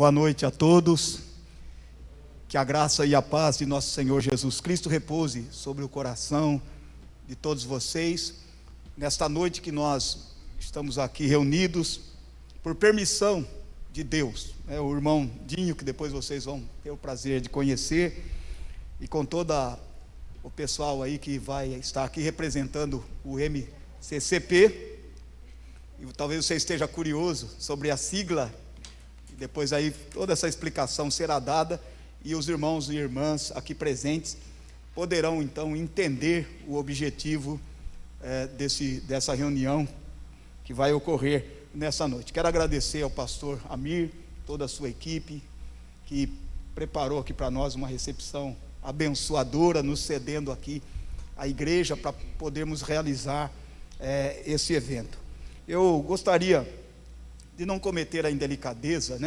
Boa noite a todos. Que a graça e a paz de nosso Senhor Jesus Cristo repouse sobre o coração de todos vocês. Nesta noite que nós estamos aqui reunidos, por permissão de Deus, o irmão Dinho, que depois vocês vão ter o prazer de conhecer, e com todo o pessoal aí que vai estar aqui representando o MCCP. E talvez você esteja curioso sobre a sigla, e depois aí toda essa explicação será dada, e os irmãos e irmãs aqui presentes poderão então entender o objetivo dessa reunião que vai ocorrer nessa noite. Quero agradecer ao pastor Amir, toda a sua equipe, que preparou aqui para nós uma recepção abençoadora, nos cedendo aqui a igreja para podermos realizar esse evento. Eu gostaria de não cometer a indelicadeza,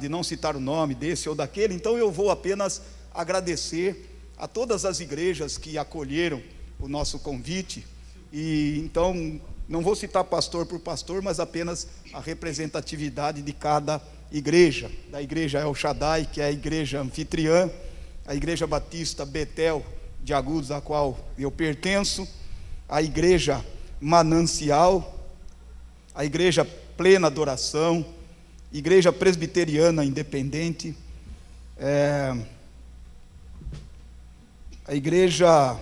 de não citar o nome desse ou daquele, então eu vou apenas agradecer a todas as igrejas que acolheram o nosso convite, e então não vou citar pastor por pastor, mas apenas a representatividade de cada igreja, da igreja El Shaddai, que é a igreja anfitriã, a igreja batista Betel de Agudos, a qual eu pertenço, a igreja Manancial, a igreja Plena Adoração, igreja presbiteriana independente, a igreja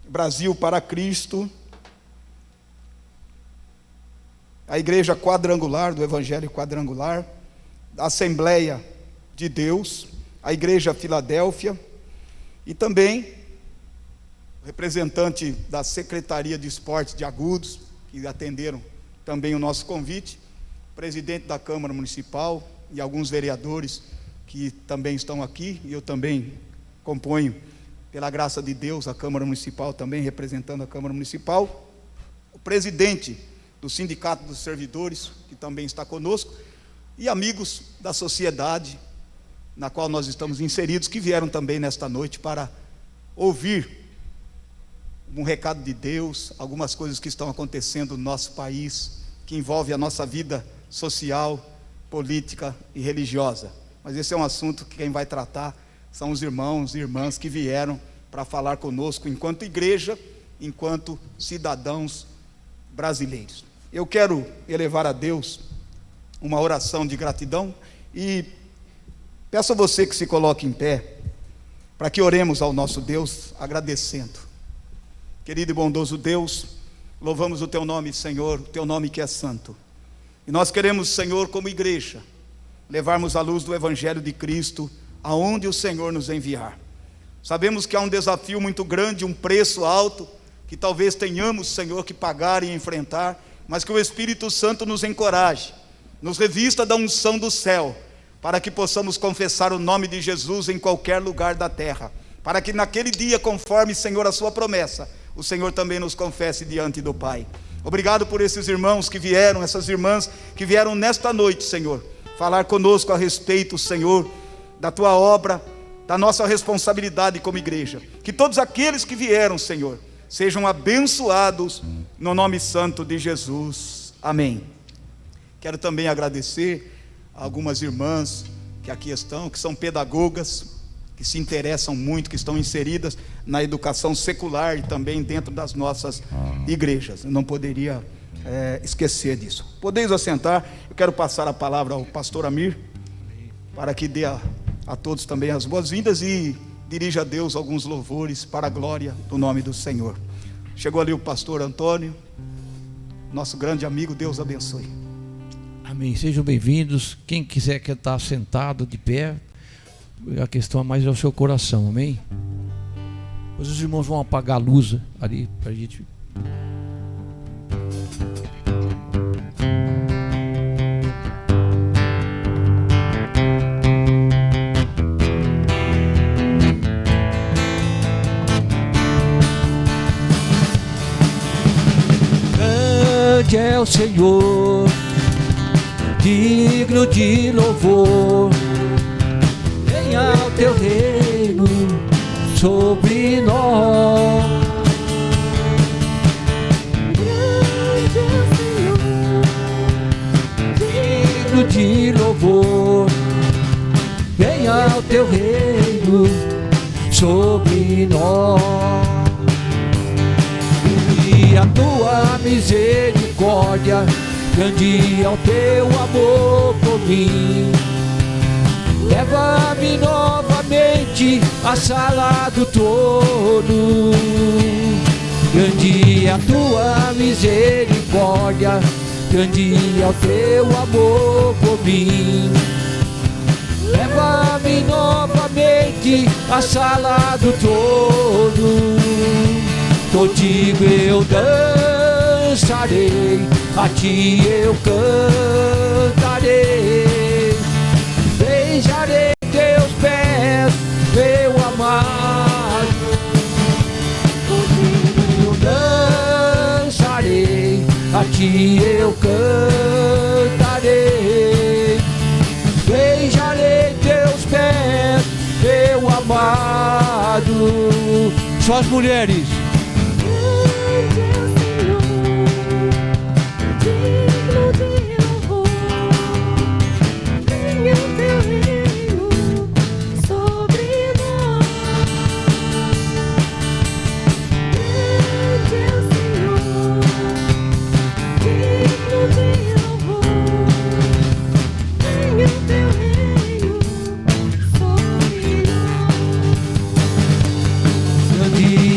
Brasil para Cristo, a igreja quadrangular do Evangelho Quadrangular, a Assembleia de Deus, a igreja Filadélfia, e também representante da Secretaria de Esportes de Agudos, que atenderam também o nosso convite, presidente da Câmara Municipal e alguns vereadores que também estão aqui, e eu também componho, pela graça de Deus, a Câmara Municipal, também representando a Câmara Municipal, o presidente do Sindicato dos Servidores, que também está conosco, e amigos da sociedade, na qual nós estamos inseridos, que vieram também nesta noite para ouvir um recado de Deus, algumas coisas que estão acontecendo no nosso país, que envolve a nossa vida social, política e religiosa. Mas esse é um assunto que quem vai tratar são os irmãos e irmãs que vieram para falar conosco enquanto igreja, enquanto cidadãos brasileiros. Eu quero elevar a Deus uma oração de gratidão e peço a você que se coloque em pé para que oremos ao nosso Deus agradecendo. Querido e bondoso Deus, louvamos o Teu nome, Senhor, o Teu nome que é santo. E nós queremos, Senhor, como igreja, levarmos a luz do Evangelho de Cristo aonde o Senhor nos enviar. Sabemos que há um desafio muito grande, um preço alto, que talvez tenhamos, Senhor, que pagar e enfrentar, mas que o Espírito Santo nos encoraje, nos revista da unção do céu, para que possamos confessar o nome de Jesus em qualquer lugar da terra, para que naquele dia, conforme, Senhor, a sua promessa, o Senhor também nos confesse diante do Pai. Obrigado por esses irmãos que vieram, essas irmãs que vieram nesta noite, Senhor, falar conosco a respeito, Senhor, da Tua obra, da nossa responsabilidade como igreja. Que todos aqueles que vieram, Senhor, sejam abençoados no nome santo de Jesus. Amém. Quero também agradecer a algumas irmãs que aqui estão, que são pedagogas, que se interessam muito, que estão inseridas na educação secular e também dentro das nossas igrejas. Eu não poderia esquecer disso. Podeis assentar. Eu quero passar a palavra ao pastor Amir, para que dê a todos também as boas-vindas e dirija a Deus alguns louvores para a glória do nome do Senhor. Chegou ali o pastor Antônio, nosso grande amigo. Deus abençoe. Amém. Sejam bem-vindos. Quem quiser que estar sentado de pé, a questão é mais ao seu coração, amém? Depois os irmãos vão apagar a luz ali para a gente. Grande é o Senhor, digno de louvor. Venha o teu reino sobre nós. Grande é o Senhor, digno de louvor. Venha o teu reino sobre nós, e a tua misericórdia, grande é o teu amor por mim. Leva-me novamente à sala do trono, grande é a tua misericórdia, grande é o teu amor por mim. Leva-me novamente à sala do trono, contigo eu dançarei, a ti eu cantarei. Beijarei teus pés, meu amado, contigo eu dançarei, a ti eu cantarei. Beijarei teus pés, meu amado. Só as mulheres.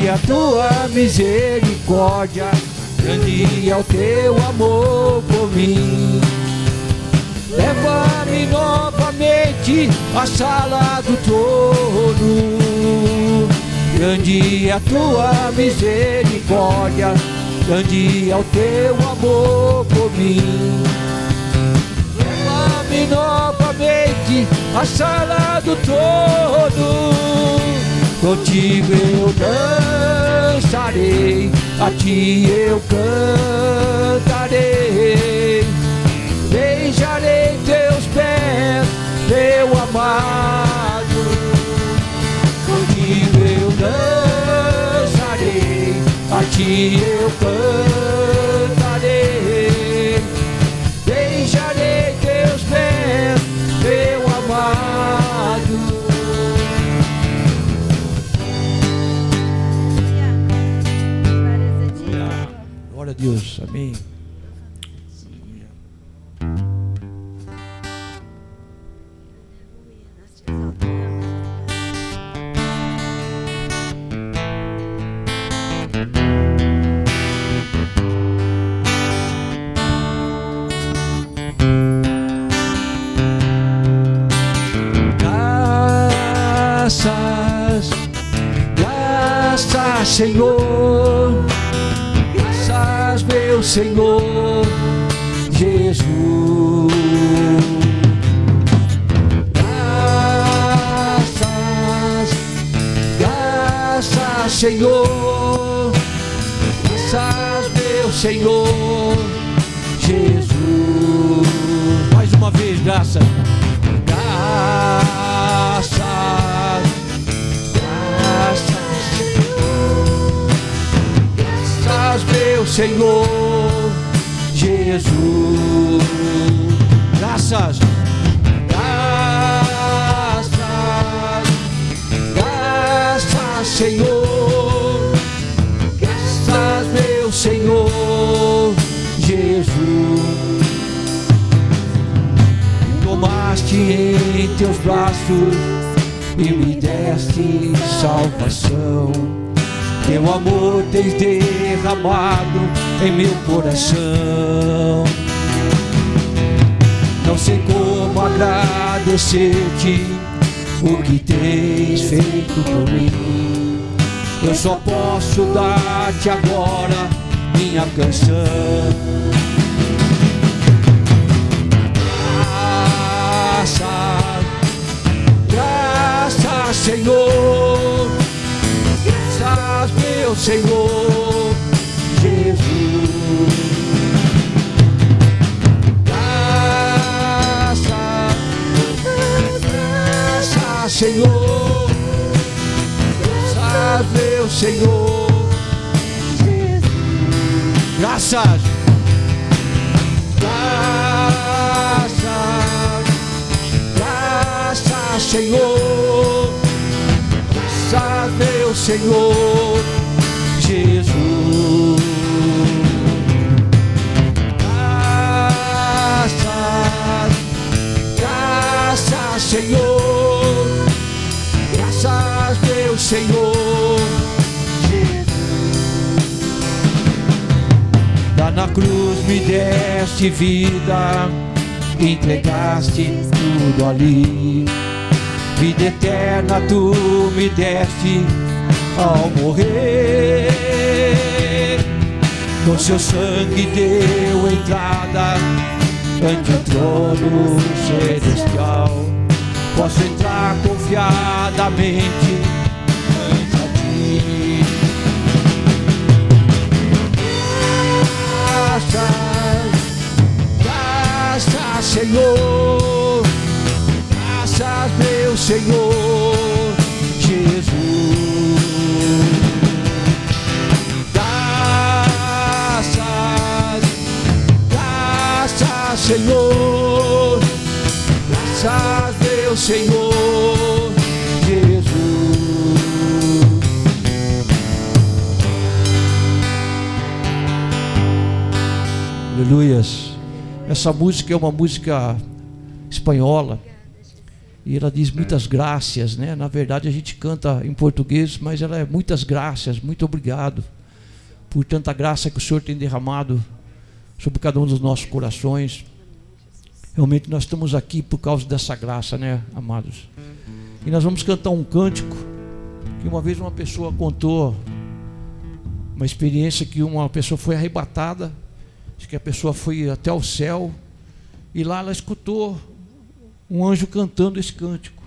A tua misericórdia, grande é o teu amor por mim. Leva-me novamente à sala do trono, grande é a tua misericórdia, grande é o teu amor por mim. Leva-me novamente à sala do trono, contigo eu dançarei, a ti eu cantarei. Beijarei teus pés, meu amado, contigo eu dançarei, a ti eu cantarei. Beijarei teus pés, meu amado. Glória a Deus, amém. Graças, graças, Senhor. Graças, meu Senhor Jesus. Graças, graças, Senhor. Graças, meu Senhor Jesus. Mais uma vez, graças. Graças, graças, meu Senhor Jesus. Graças, graças, graças, Senhor. Graças, meu Senhor Jesus. Tomaste em teus braços e me deste salvação. Teu amor tens derramado em meu coração. Não sei como agradecer-te o que tens feito por mim. Eu só posso dar-te agora minha canção. Graças, graças, Senhor. Graças, meu Senhor Jesus. Graças, graças, Senhor. Graças, meu Senhor Jesus. Graças, graças, Senhor, graças, meu Senhor Jesus. Graças, Senhor, graças, meu Senhor Jesus. Lá na cruz me deste vida, entregaste tudo ali. Vida eterna tu me deste ao morrer. Com seu sangue deu entrada ante o trono celestial. Posso entrar confiadamente ante a ti. Graças, Senhor, graças, meu Senhor Jesus. Graças, Senhor, graças, meu Senhor Jesus. Aleluias. Essa música é uma música espanhola e ela diz muitas graças, né? Na verdade a gente canta em português, mas ela é muitas graças, muito obrigado por tanta graça que o Senhor tem derramado sobre cada um dos nossos corações. Realmente nós estamos aqui por causa dessa graça, né, amados? E nós vamos cantar um cântico que uma vez uma pessoa contou uma experiência que uma pessoa foi arrebatada, que a pessoa foi até o céu e lá ela escutou um anjo cantando esse cântico.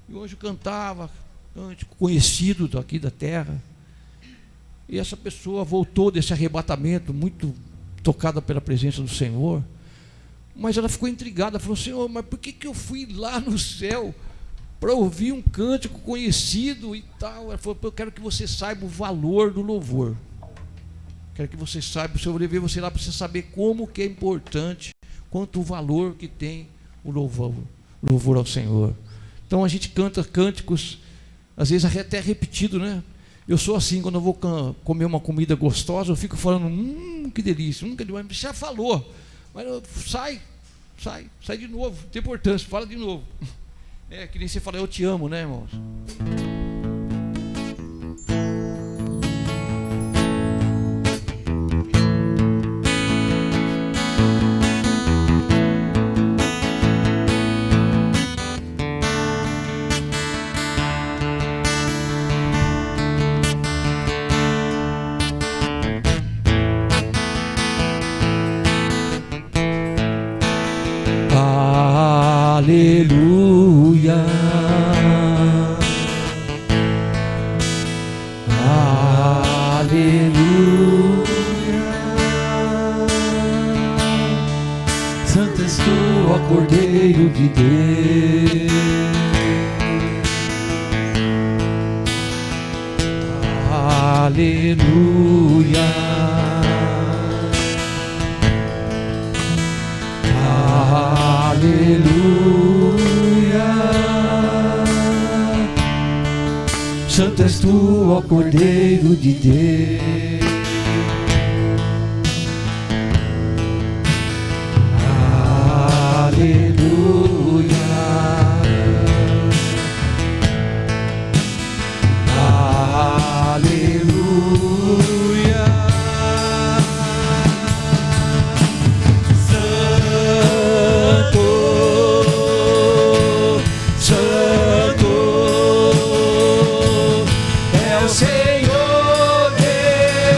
E o anjo cantava, cântico conhecido daqui da terra. E essa pessoa voltou desse arrebatamento muito tocada pela presença do Senhor, mas ela ficou intrigada, falou: Senhor, mas por que eu fui lá no céu para ouvir um cântico conhecido e tal? Ela falou: eu quero que você saiba o valor do louvor. Quero que você saiba, o Senhor levei você lá para você saber como que é importante, quanto o valor que tem o louvor ao Senhor. Então a gente canta cânticos, às vezes até repetido, né? Eu sou assim, quando eu vou comer uma comida gostosa, eu fico falando, que delícia, que delícia. Você já falou, mas sai de novo, não tem importância, fala de novo. É que nem você fala, eu te amo, né, irmãos? Aleluia, aleluia. Santo és tu, ó Cordeiro de Deus. Aleluia, aleluia. Santo és tu, ó Cordeiro de Deus. Aleluia, aleluia. Senhor Deus.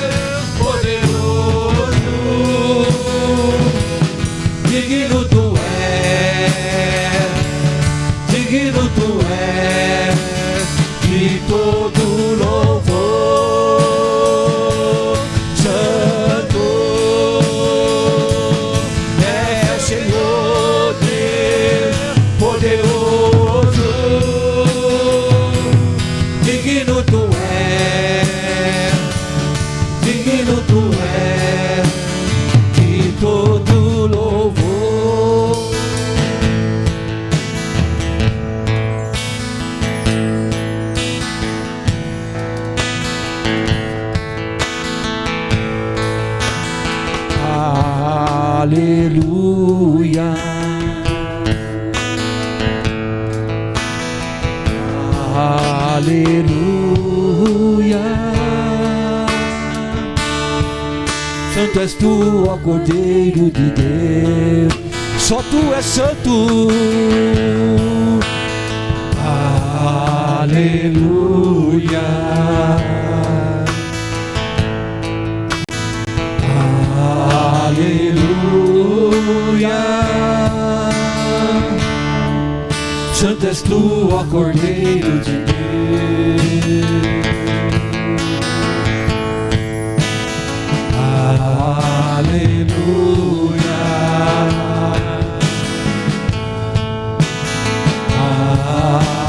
aleluia, aleluia. Santo és tu, ó Cordeiro de Deus, só tu és santo. Aleluia, aleluia. Santo és tu, ó Cordeiro de Deus. Aleluia,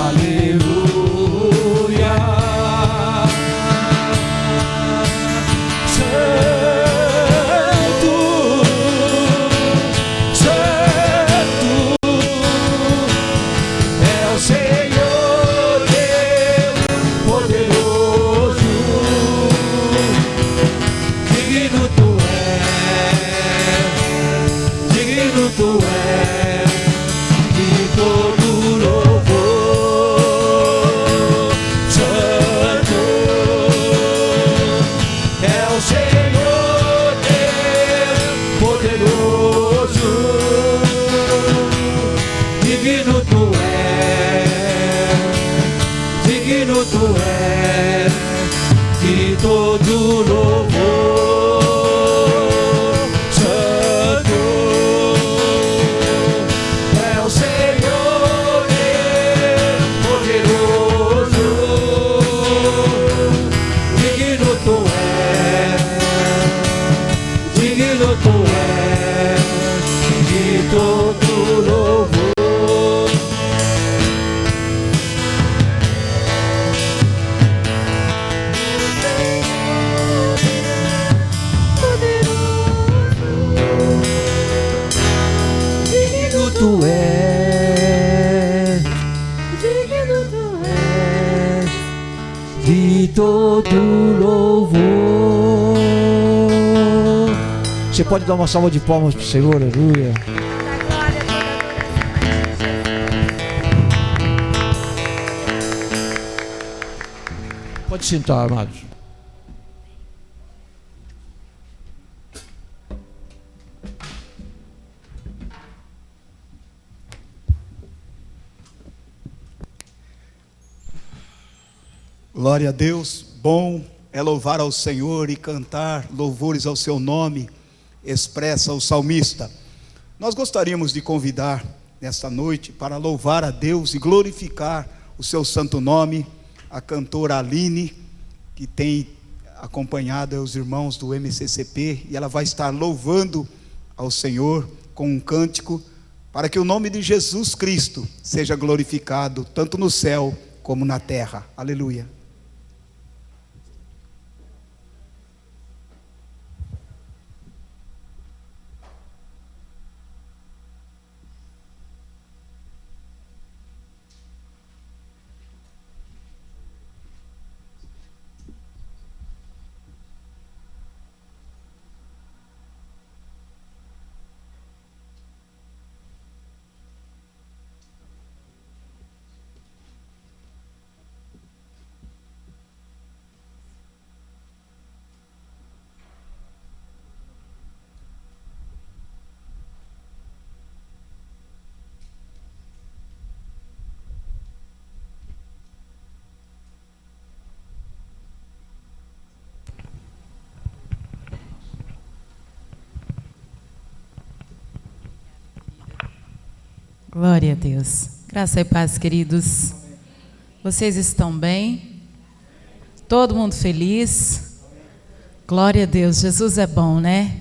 aleluia. Santo, santo é o Senhor Deus poderoso. Digno tu és de todo louvor. Santo é o Senhor Deus poderoso. Digno tu és de todo louvor. Santo é o Senhor Deus poderoso. Digno tu és de todo louvor. Digno tu és de todo louvor. Você pode dar uma salva de palmas para o Senhor, aleluia. Pode sentar, amados. Glória a Deus, bom é louvar ao Senhor e cantar louvores ao seu nome, expressa o salmista. Nós gostaríamos de convidar nesta noite para louvar a Deus e glorificar o seu santo nome, a cantora Aline, que tem acompanhado os irmãos do MCCP, e ela vai estar louvando ao Senhor com um cântico, para que o nome de Jesus Cristo seja glorificado, tanto no céu como na terra. Aleluia. Glória a Deus. Graça e paz, queridos. Vocês estão bem? Todo mundo feliz? Glória a Deus. Jesus é bom, né?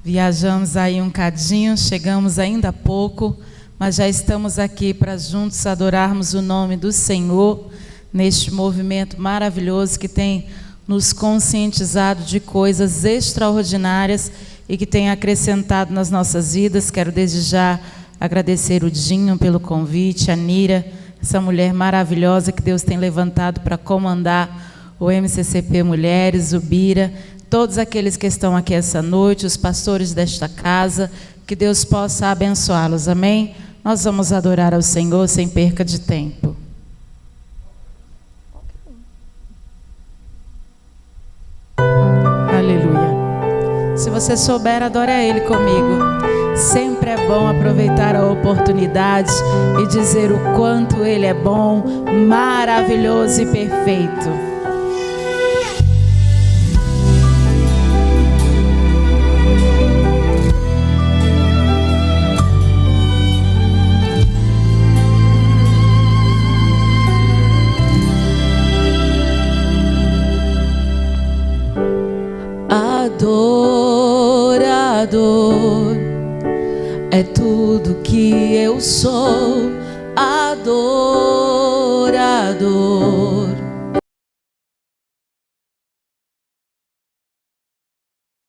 Viajamos aí um cadinho, chegamos ainda há pouco, mas já estamos aqui para juntos adorarmos o nome do Senhor neste movimento maravilhoso que tem nos conscientizado de coisas extraordinárias e que tem acrescentado nas nossas vidas. Quero desde já agradecer o Dinho pelo convite, a Nira, essa mulher maravilhosa que Deus tem levantado para comandar o MCCP Mulheres, o Bira, todos aqueles que estão aqui essa noite, os pastores desta casa, que Deus possa abençoá-los, amém? Nós vamos adorar ao Senhor sem perca de tempo. Aleluia. Se você souber, adore a Ele comigo. Sempre é bom aproveitar a oportunidade e dizer o quanto Ele é bom, maravilhoso e perfeito. Adorador é tudo que eu sou, adorador.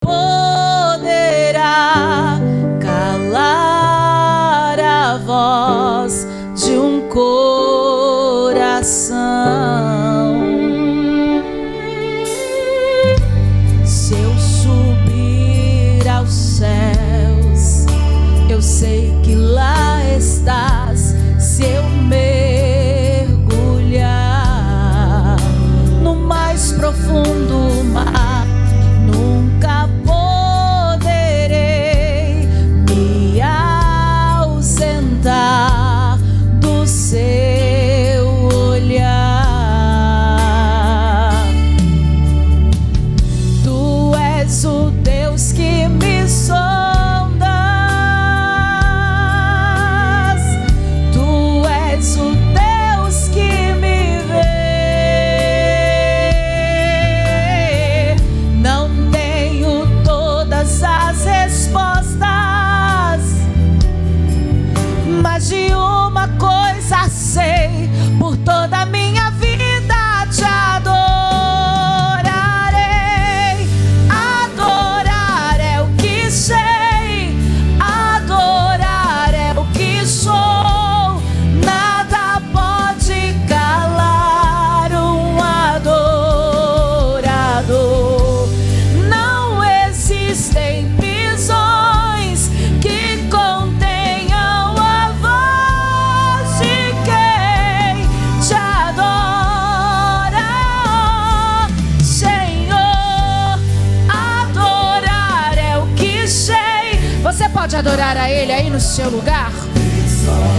Poderá calar a voz de um coração. Se eu subir aos céus, eu sei que lá estás. Se eu mergulhar no mais profundo mar, nunca poderei me ausentar do seu olhar. Tu és o Deus que me sondas, tu és o Deus que me vê. Não tenho todas as respostas, mas de uma coisa sei: por toda a minha vida te adorarei. Adorar é o que sei, adorar é o que sou. Nada pode calar um adorador. Não existem prisões que contenham a voz de quem te adora, Senhor. Adorar é o que sei. Você pode adorar a Ele aí no seu lugar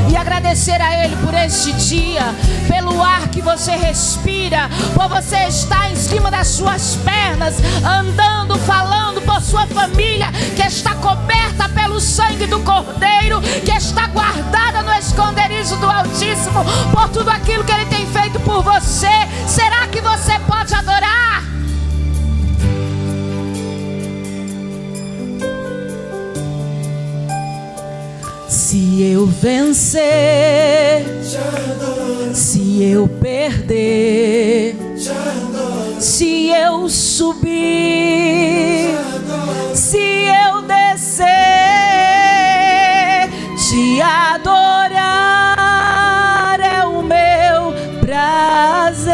e agradecer a Ele por este dia, pelo ar que você respira, por você estar em cima das suas pernas, andando, falando, por sua família que está coberta pelo sangue do Cordeiro, que está guardada no esconderijo do Altíssimo, por tudo aquilo que Ele tem feito por você. Será que você pode adorar? Se eu vencer, se eu perder, se eu subir, se eu descer, te adorar é o meu prazer.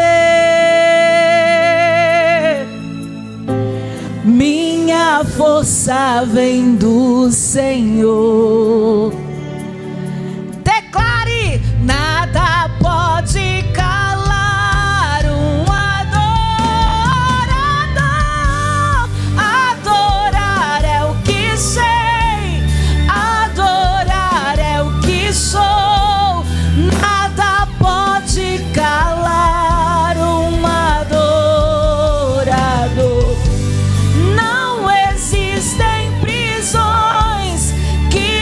Minha força vem do Senhor. Declare: nada pode calar um adorador. Adorar é o que sei, adorar é o que sou. Nada pode calar um adorador. Não existem prisões que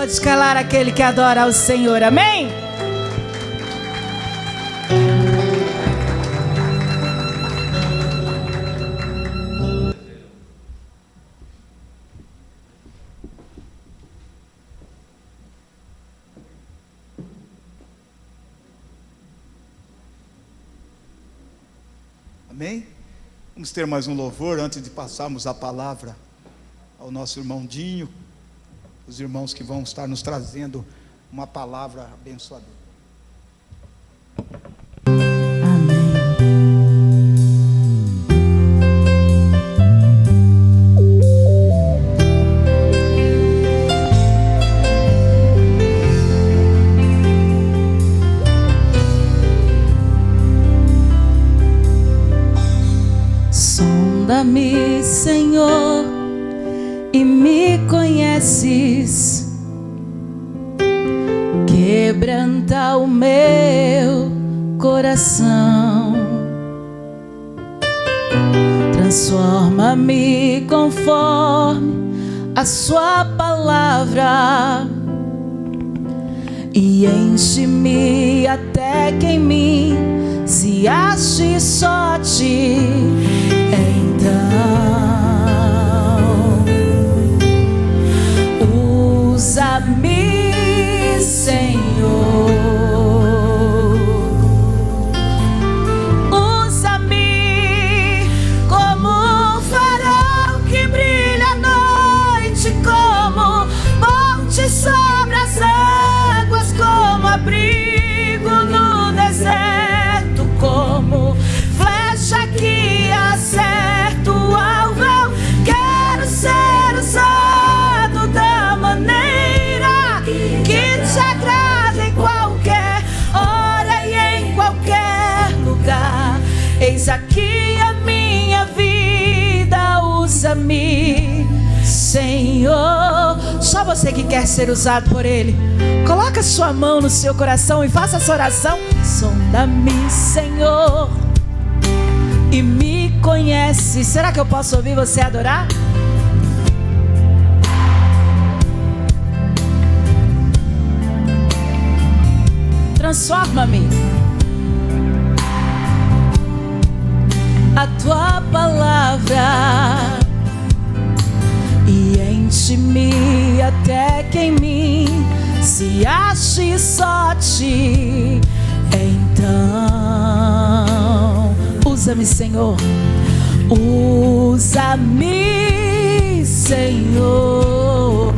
pode calar aquele que adora ao Senhor. Amém? Amém? Vamos ter mais um louvor antes de passarmos a palavra ao nosso irmão Dinho, os irmãos que vão estar nos trazendo uma palavra abençoadora. Sonda-me, Senhor, e me conheces. Quebranta o meu coração. Transforma-me conforme a sua palavra e enche-me até que em mim se ache só ti. Então usa-me, Senhor, usa-me como um farol que brilha à noite, como ponte sobre as águas, como abrigo no deserto, como flecha que acerta o alvo. Eu quero ser usado da maneira que te agrada, em qualquer hora e em qualquer lugar. Eis aqui a minha vida, usa-me, Senhor. Só você que quer ser usado por Ele, coloca sua mão no seu coração e faça essa oração. Sonda-me, Senhor, e me conhece. Será que eu posso ouvir você adorar? Transforma-me. A tua palavra e enche-me até que em mim se ache só ti. Então usa-me, Senhor, usa-me, Senhor.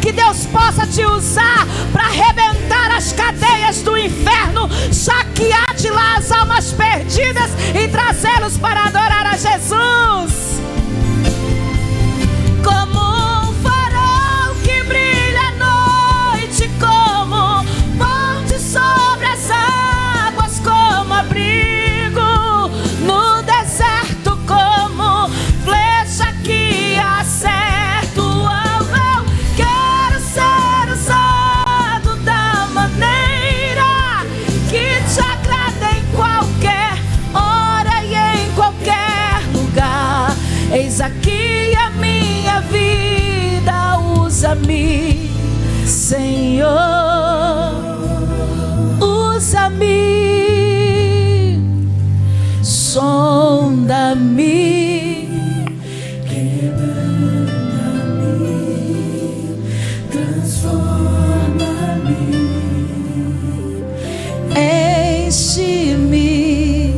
que Deus possa te usar para arrebentar as cadeias do inferno, saquear de lá as almas perdidas e trazê-los para adorar a Jesus. Como um farol que brilha à noite, como ponte sobre as águas, como abrigo no deserto, como flecha que acerta o alvo. Quero ser usado da maneira que te agrada em qualquer hora e em qualquer lugar. Eis aqui a minha vida, usa-me, Senhor, usa-me, sonda-me, quebranta-me, transforma-me, enche-me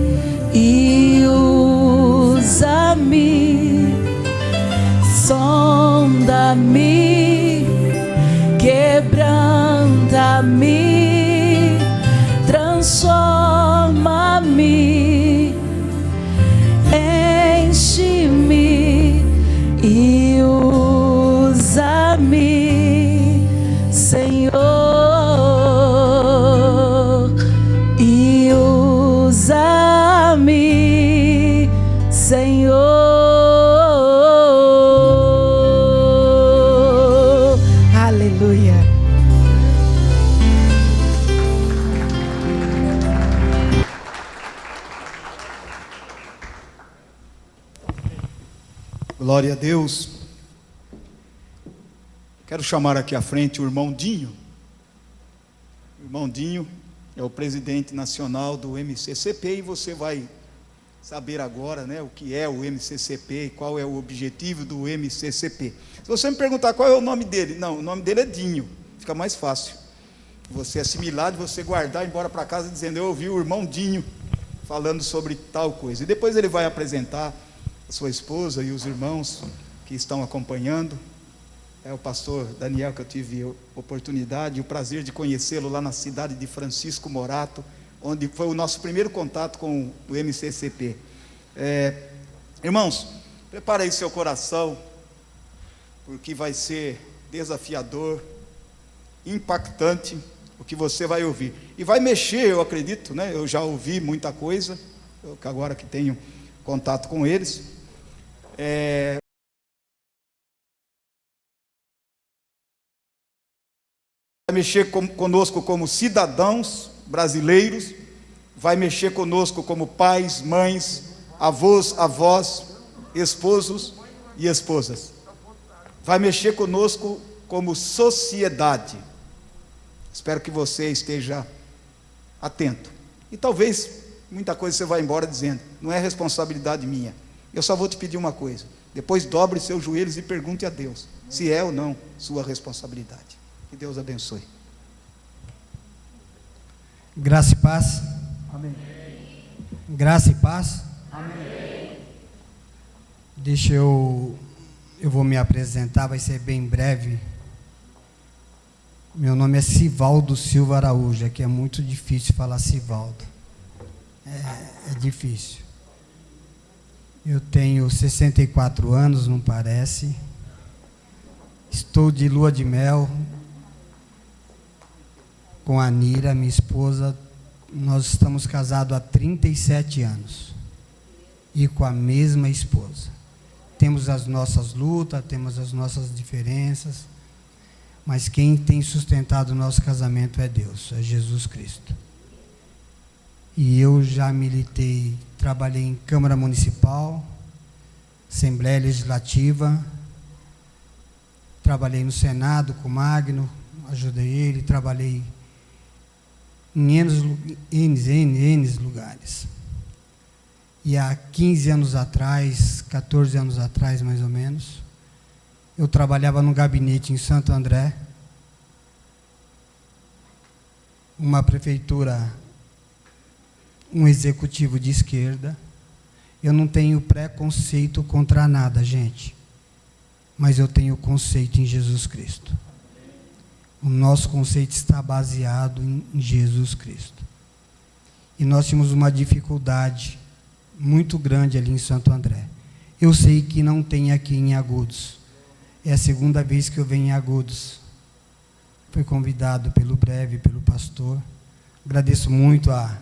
e usa-me, sonda-me, quebranta-me, transforma-me, enche-me e usa-me, Senhor, e usa-me, Senhor. Aleluia. Glória a Deus. Quero chamar aqui à frente o irmão Dinho. O irmão Dinho é o presidente nacional do MCCP e você vai saber agora, né, o que é o MCCP e qual é o objetivo do MCCP. Se você me perguntar qual é o nome dele, não, o nome dele é Dinho, fica mais fácil você assimilar, de você guardar e ir embora para casa dizendo: eu ouvi o irmão Dinho falando sobre tal coisa. E depois ele vai apresentar a sua esposa e os irmãos que estão acompanhando. É o pastor Daniel, que eu tive a oportunidade e o prazer de conhecê-lo lá na cidade de Francisco Morato, onde foi o nosso primeiro contato com o MCCP. Irmãos, prepare aí seu coração, porque vai ser desafiador, impactante o que você vai ouvir. E vai mexer, eu acredito, né? Eu já ouvi muita coisa, agora que tenho contato com eles. Vai mexer conosco como cidadãos brasileiros, vai mexer conosco como pais, mães, avós, avós, esposos e esposas. Vai mexer conosco como sociedade. Espero que você esteja atento. E talvez muita coisa você vai embora dizendo: não é responsabilidade minha. Eu só vou te pedir uma coisa: depois dobre seus joelhos e pergunte a Deus se é ou não sua responsabilidade. Que Deus abençoe. Graça e paz. Amém. Graça e paz. Amém. Deixa eu vou me apresentar, vai ser bem breve. Meu nome é Sivaldo Silva Araújo, aqui é muito difícil falar Sivaldo. É difícil. Eu tenho 64 anos, não parece. Estou de lua de mel com a Nira, minha esposa. Nós estamos casados há 37 anos e com a mesma esposa. Temos as nossas lutas, temos as nossas diferenças, mas quem tem sustentado o nosso casamento é Deus, é Jesus Cristo. E eu já militei, trabalhei em Câmara Municipal, Assembleia Legislativa, trabalhei no Senado com o Magno, ajudei ele, trabalhei em N lugares. E há 15 anos atrás, 14 anos atrás mais ou menos, eu trabalhava num gabinete em Santo André, uma prefeitura, um executivo de esquerda. Eu não tenho preconceito contra nada, gente, mas eu tenho conceito em Jesus Cristo. O nosso conceito está baseado em Jesus Cristo. E nós tínhamos uma dificuldade muito grande ali em Santo André. Eu sei que não tem aqui em Agudos. É a segunda vez que eu venho em Agudos. Fui convidado pelo Breve, pelo pastor. Agradeço muito a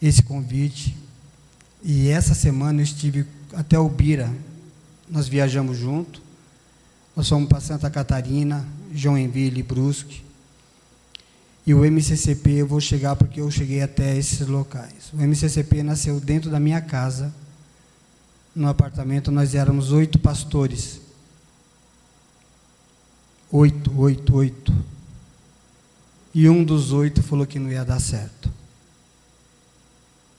esse convite. E essa semana eu estive até Ubira. Nós viajamos junto. Nós fomos para Santa Catarina, Joinville e Brusque. E o MCCP, eu vou chegar porque eu cheguei até esses locais. O MCCP nasceu dentro da minha casa. No apartamento nós éramos 8 pastores. 8. E um dos 8 falou que não ia dar certo.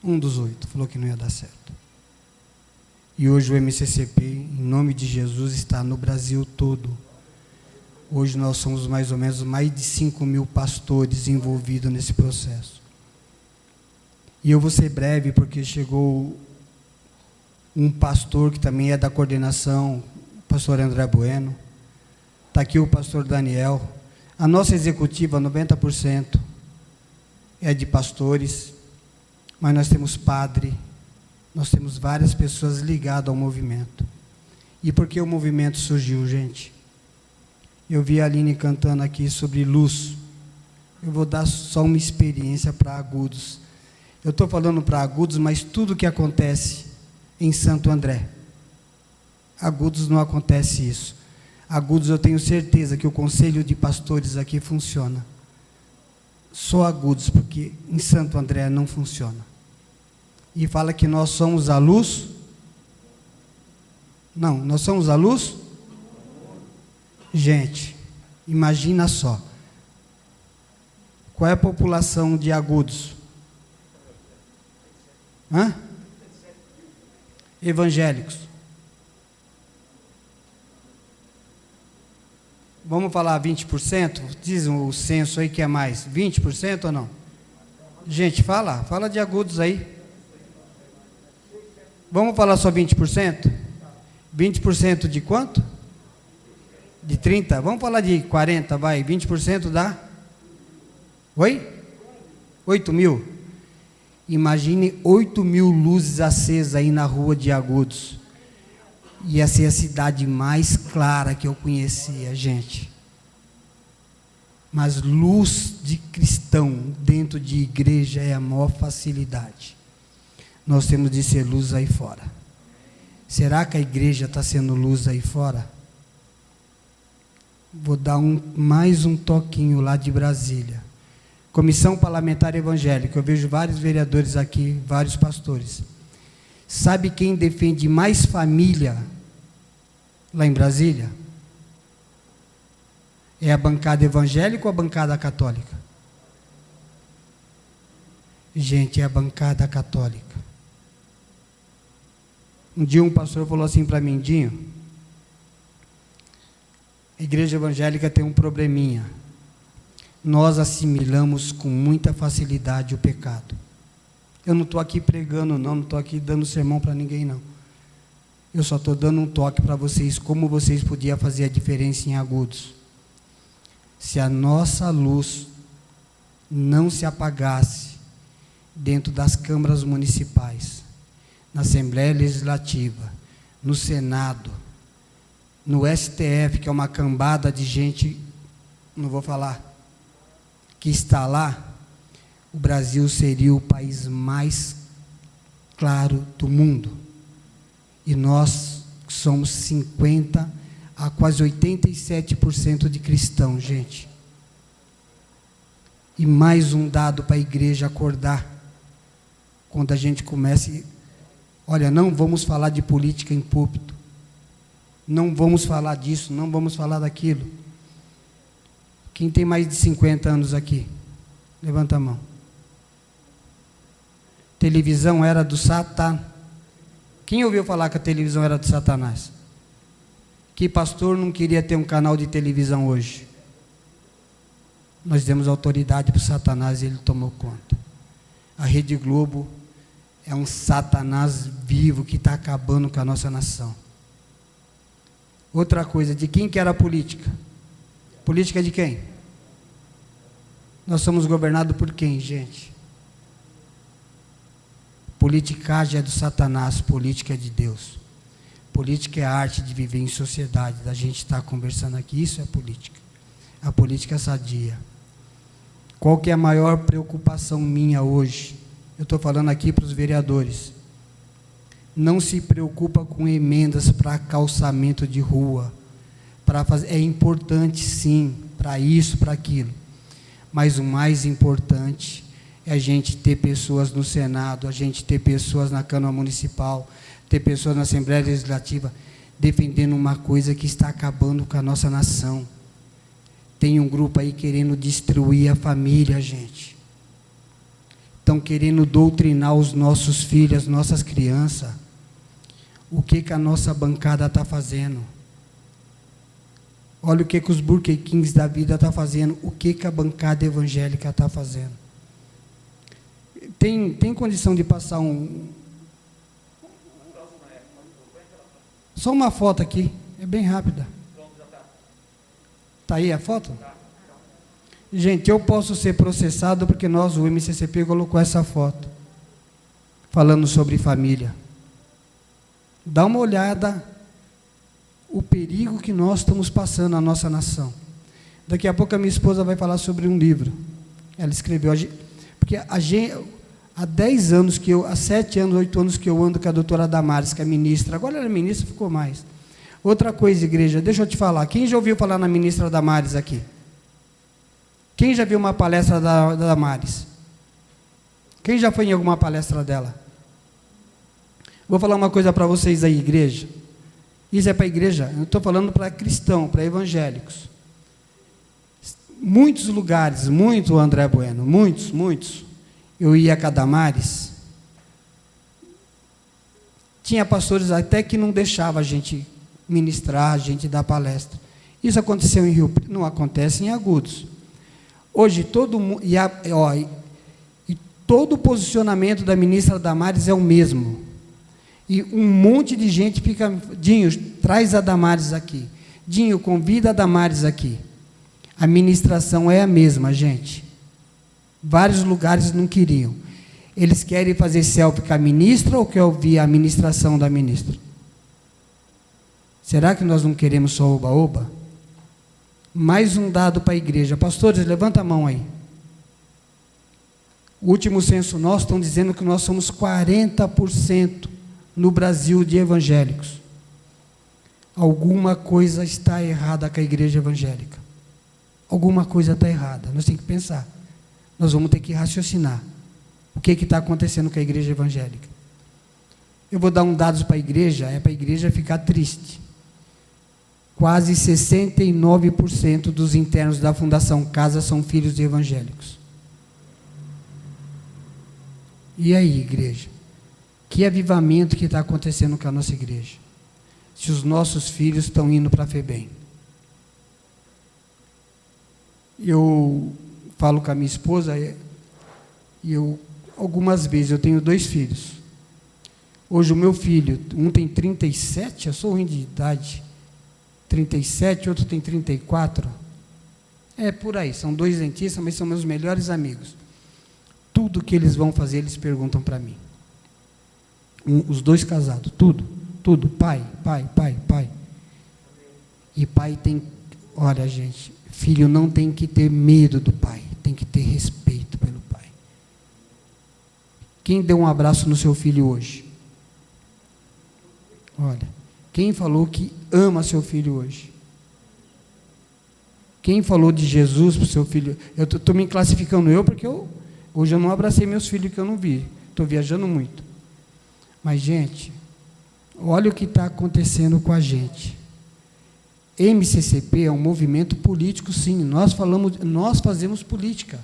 Um dos 8 falou que não ia dar certo. E hoje o MCCP, em nome de Jesus, está no Brasil todo. Hoje nós somos mais ou menos mais de 5.000 pastores envolvidos nesse processo. E eu vou ser breve, porque chegou um pastor que também é da coordenação, o pastor André Bueno. Está aqui o pastor Daniel. A nossa executiva, 90%, é de pastores, mas nós temos padre, nós temos várias pessoas ligadas ao movimento. E por que o movimento surgiu, gente? Eu vi a Aline cantando aqui sobre luz. Eu vou dar só uma experiência para Agudos. Eu estou falando para Agudos, mas tudo que acontece em Santo André, Agudos não acontece isso. Agudos, eu tenho certeza que o conselho de pastores aqui funciona. Só Agudos, porque em Santo André não funciona. E fala que nós somos a luz. Não, nós somos a luz. Gente, imagina só. Qual é a população de Agudos? Evangélicos. Vamos falar 20%? Diz o censo aí que é mais. 20% ou não? Gente, fala de Agudos aí. Vamos falar só 20%? 20% de quanto? De 30? Vamos falar de 40, vai. 20% dá? Oi? 8.000. Imagine 8.000 luzes acesas aí na rua de Agudos. Ia ser a cidade mais clara que eu conhecia, gente. Mas luz de cristão dentro de igreja é a maior facilidade. Nós temos de ser luz aí fora. Será que a igreja está sendo luz aí fora? Vou dar mais um toquinho lá de Brasília. Comissão Parlamentar Evangélica. Eu vejo vários vereadores aqui, vários pastores. Sabe quem defende mais família lá em Brasília? É a bancada evangélica ou a bancada católica? Gente, é a bancada católica. Um dia um pastor falou assim para mim: Dinho, a igreja evangélica tem um probleminha. Nós assimilamos com muita facilidade o pecado. Eu não estou aqui pregando não estou aqui dando sermão para ninguém não. Eu só estou dando um toque para vocês, como vocês podiam fazer a diferença em Agudos. Se a nossa luz não se apagasse dentro das câmaras municipais, na Assembleia Legislativa, no Senado, no STF, que é uma cambada de gente, não vou falar, que está lá, o Brasil seria o país mais claro do mundo. E nós somos 50% a quase 87% de cristãos, gente. E mais um dado para a igreja acordar. Quando a gente comece, olha, não vamos falar de política em púlpito. Não vamos falar disso, não vamos falar daquilo. Quem tem mais de 50 anos aqui? Levanta a mão. Televisão era do Satanás. Quem ouviu falar que a televisão era de Satanás? Que pastor não queria ter um canal de televisão hoje? Nós demos autoridade para o Satanás e ele tomou conta. A Rede Globo é um Satanás vivo que está acabando com a nossa nação. Outra coisa, de quem que era a política? Política de quem? Nós somos governados por quem, gente? Politicagem é do Satanás, política é de Deus. Política é a arte de viver em sociedade, da gente estar conversando aqui, isso é política. A política é sadia. Qual que é a maior preocupação minha hoje? Eu estou falando aqui para os vereadores. Não se preocupa com emendas para calçamento de rua. É importante sim, para isso, para aquilo. Mas o mais importante é a gente ter pessoas no Senado, a gente ter pessoas na Câmara Municipal, ter pessoas na Assembleia Legislativa defendendo uma coisa que está acabando com a nossa nação. Tem um grupo aí querendo destruir a família, gente. Estão querendo doutrinar os nossos filhos, as nossas crianças. O que a nossa bancada está fazendo? Olha o que os Burger Kings da vida estão fazendo. O que a bancada evangélica está fazendo? Tem condição de passar só uma foto aqui, é bem rápida. Está aí a foto? Gente, eu posso ser processado porque o MCCP colocou essa foto, falando sobre família. Dá uma olhada, o perigo que nós estamos passando na nossa nação. Daqui a pouco a minha esposa vai falar sobre um livro. Ela escreveu, porque há 10 anos há 7 anos, 8 anos que eu ando com a doutora Damares, que é ministra. Agora ela é ministra, ficou mais. Outra coisa, igreja, deixa eu te falar. Quem já ouviu falar na ministra Damares aqui? Quem já viu uma palestra da Damares? Quem já foi em alguma palestra dela? Vou falar uma coisa para vocês aí, igreja. Isso é para a igreja, eu estou falando para cristão, para evangélicos. Muitos lugares, André Bueno, muitos. Eu ia a Damares, tinha pastores até que não deixavam a gente ministrar, a gente dar palestra. Isso aconteceu em Rio Preto, não acontece em Agudos. Hoje todo mundo, e todo o posicionamento da ministra Damares é o mesmo. E um monte de gente fica, Dinho, traz a Damares aqui. Dinho, convida a Damares aqui. A ministração é a mesma, gente. Vários lugares não queriam. Eles querem fazer selfie com a ministra ou querem ouvir a ministração da ministra? Será que nós não queremos só oba-oba? Mais um dado para a igreja. Pastores, levanta a mão aí. O último censo nosso estão dizendo que nós somos 40% no Brasil de evangélicos. Alguma coisa está errada com a igreja evangélica. Alguma coisa está errada. Nós temos que pensar. Nós vamos ter que raciocinar. O que está acontecendo com a igreja evangélica? Eu vou dar dados para a igreja, é para a igreja ficar triste. Quase 69% dos internos da Fundação Casa são filhos de evangélicos. E aí, igreja? Que avivamento que está acontecendo com a nossa igreja? Se os nossos filhos estão indo para a FEBEM. Eu falo com a minha esposa, algumas vezes, eu tenho 2 filhos. Hoje o meu filho, um tem 37, eu sou ruim de idade, 37, outro tem 34. É por aí, são 2 dentistas, mas são meus melhores amigos. Tudo que eles vão fazer, eles perguntam para mim. Os 2 casados, tudo, pai. E pai tem, olha gente, filho não tem que ter medo do pai, tem que ter respeito pelo pai. Quem deu um abraço no seu filho hoje? Olha, quem falou que ama seu filho hoje? Quem falou de Jesus para o seu filho? Eu estou me classificando porque hoje eu não abracei meus filhos que eu não vi, estou viajando muito. Mas, gente, olha o que está acontecendo com a gente. MCCP é um movimento político, sim. Nós fazemos política.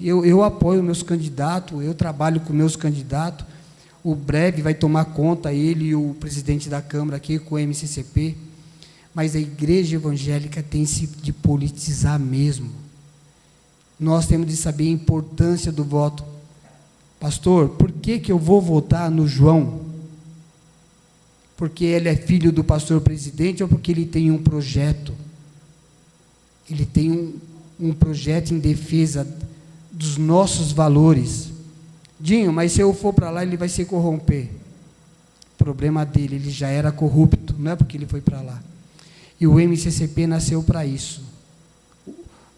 Eu apoio meus candidatos, eu trabalho com meus candidatos. O breve vai tomar conta, ele e o presidente da Câmara aqui, com o MCCP. Mas a igreja evangélica tem de politizar mesmo. Nós temos de saber a importância do voto. Pastor, por que eu vou votar no João? Porque ele é filho do pastor presidente ou porque ele tem um projeto? ele tem um projeto em defesa dos nossos valores. Dinho, mas se eu for para lá, ele vai se corromper. O problema dele, ele já era corrupto, não é porque ele foi para lá. E o MCCP nasceu para isso.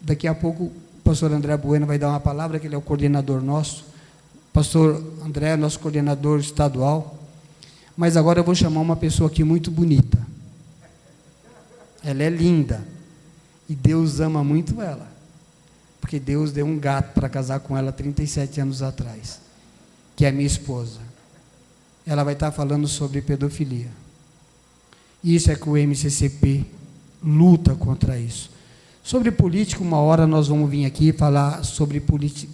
Daqui a pouco o pastor André Bueno vai dar uma palavra, que ele é o coordenador nosso. O pastor André é nosso coordenador estadual. Mas agora eu vou chamar uma pessoa aqui muito bonita. Ela é linda. E Deus ama muito ela. Porque Deus deu um gato para casar com ela 37 anos atrás. Que é a minha esposa. Ela vai estar falando sobre pedofilia. Isso é que o MCCP luta contra isso. Sobre política, uma hora nós vamos vir aqui falar sobre política,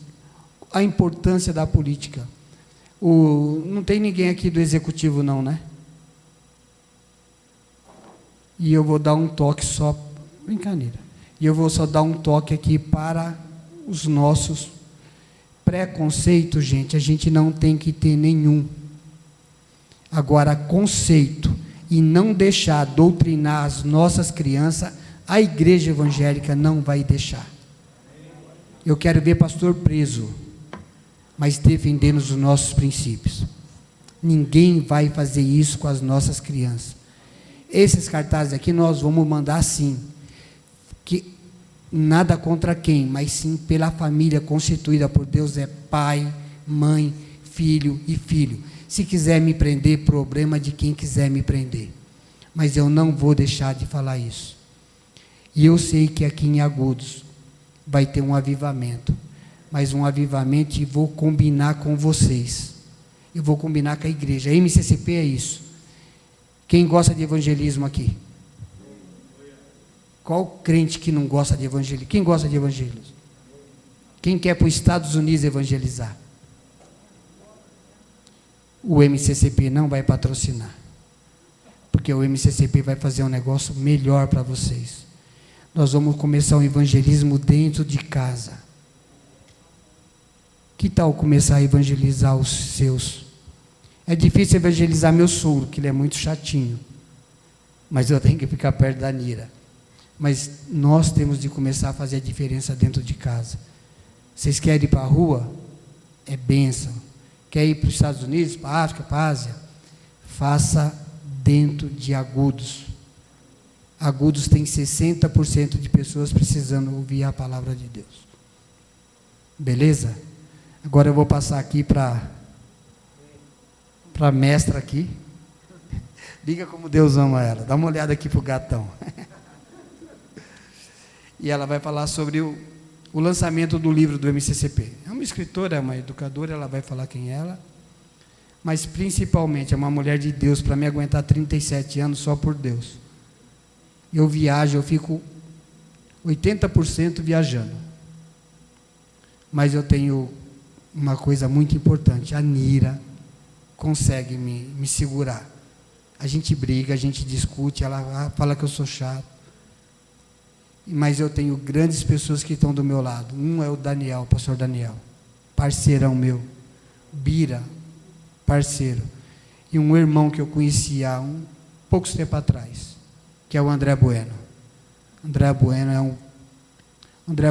a importância da política. Não tem ninguém aqui do executivo não, né? E eu vou dar um toque só, brincadeira. E eu vou só dar um toque aqui para os nossos preconceitos, gente. A gente não tem que ter nenhum. Agora, conceito e não deixar doutrinar as nossas crianças, a igreja evangélica não vai deixar. Eu quero ver pastor preso, mas defendendo os nossos princípios. Ninguém vai fazer isso com as nossas crianças. Esses cartazes aqui nós vamos mandar sim, que nada contra quem, mas sim pela família constituída por Deus, é pai, mãe, filho e filho. Se quiser me prender, problema de quem quiser me prender, mas eu não vou deixar de falar isso. E eu sei que aqui em Agudos vai ter um avivamento, mas um avivamento, e vou combinar com vocês, eu vou combinar com a igreja. A MCCP é isso. Quem gosta de evangelismo aqui? Qual crente que não gosta de evangelismo? Quem gosta de evangelismo? Quem quer para os Estados Unidos evangelizar? O MCCP não vai patrocinar, porque o MCCP vai fazer um negócio melhor para vocês. Nós vamos começar um evangelismo dentro de casa. Que tal começar a evangelizar os seus? É difícil evangelizar meu sogro, que ele é muito chatinho, mas eu tenho que ficar perto da Nira. Mas nós temos de começar a fazer a diferença dentro de casa. Vocês querem ir para a rua? É bênção. Quer ir para os Estados Unidos, para a África, para a Ásia? Faça dentro de Agudos. Agudos tem 60% de pessoas precisando ouvir a palavra de Deus. Beleza? Agora eu vou passar aqui para a mestra aqui. Diga como Deus ama ela. Dá uma olhada aqui para o gatão. E ela vai falar sobre o lançamento do livro do MCCP. É uma escritora, é uma educadora, ela vai falar quem é ela, mas principalmente é uma mulher de Deus, para me aguentar 37 anos só por Deus. Eu viajo, eu fico 80% viajando, mas eu tenho uma coisa muito importante, a Nira consegue me segurar. A gente briga, a gente discute, ela fala que eu sou chato, mas eu tenho grandes pessoas que estão do meu lado. Um é o Daniel, o pastor Daniel, parceirão meu. Bira, parceiro. E um irmão que eu conheci há poucos tempo atrás, que é o André Bueno. André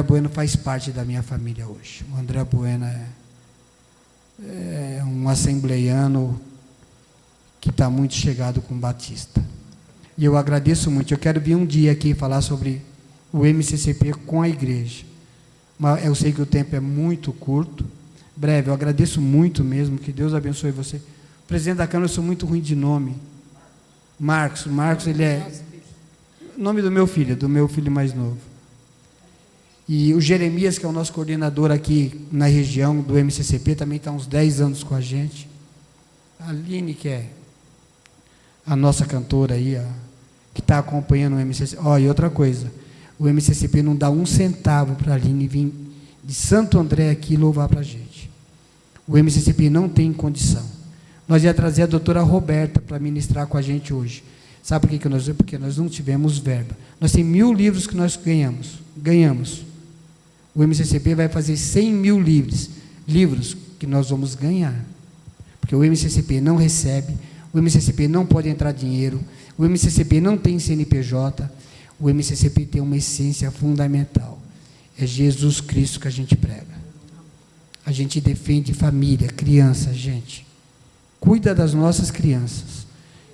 Bueno faz parte da minha família hoje. O André Bueno é um assembleiano que está muito chegado com o Batista. E eu agradeço muito. Eu quero vir um dia aqui falar sobre o MCCP com a igreja. Mas eu sei que o tempo é muito curto. Breve, eu agradeço muito mesmo. Que Deus abençoe você. O presidente da Câmara, eu sou muito ruim de nome. Marcos, ele é nome do meu filho mais novo. E o Jeremias, que é o nosso coordenador aqui na região do MCCP, também está há uns 10 anos com a gente. A Aline, que é a nossa cantora aí, que está acompanhando o MCCP. E outra coisa, o MCCP não dá 1 centavo para a Aline vir de Santo André aqui louvar para a gente. O MCCP não tem condição. Nós ia trazer a doutora Roberta para ministrar com a gente hoje. Sabe por que nós? Porque nós não tivemos verba. Nós temos 1000 livros que nós ganhamos. O MCCP vai fazer 100 mil livros que nós vamos ganhar. Porque o MCCP não recebe, o MCCP não pode entrar dinheiro, o MCCP não tem CNPJ, O MCCP tem uma essência fundamental. É Jesus Cristo que a gente prega. A gente defende família, criança, gente. Cuida das nossas crianças.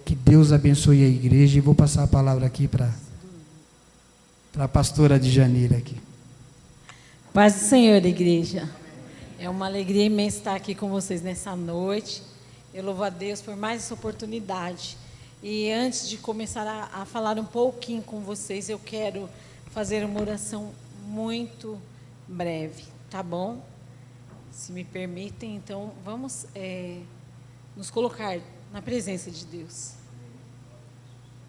Que Deus abençoe a igreja. E vou passar a palavra aqui para a pastora de Janeiro aqui. Paz do Senhor, igreja. É uma alegria imensa estar aqui com vocês nessa noite. Eu louvo a Deus por mais essa oportunidade. E antes de começar a falar um pouquinho com vocês, eu quero fazer uma oração muito breve, tá bom? Se me permitem, então vamos nos colocar na presença de Deus.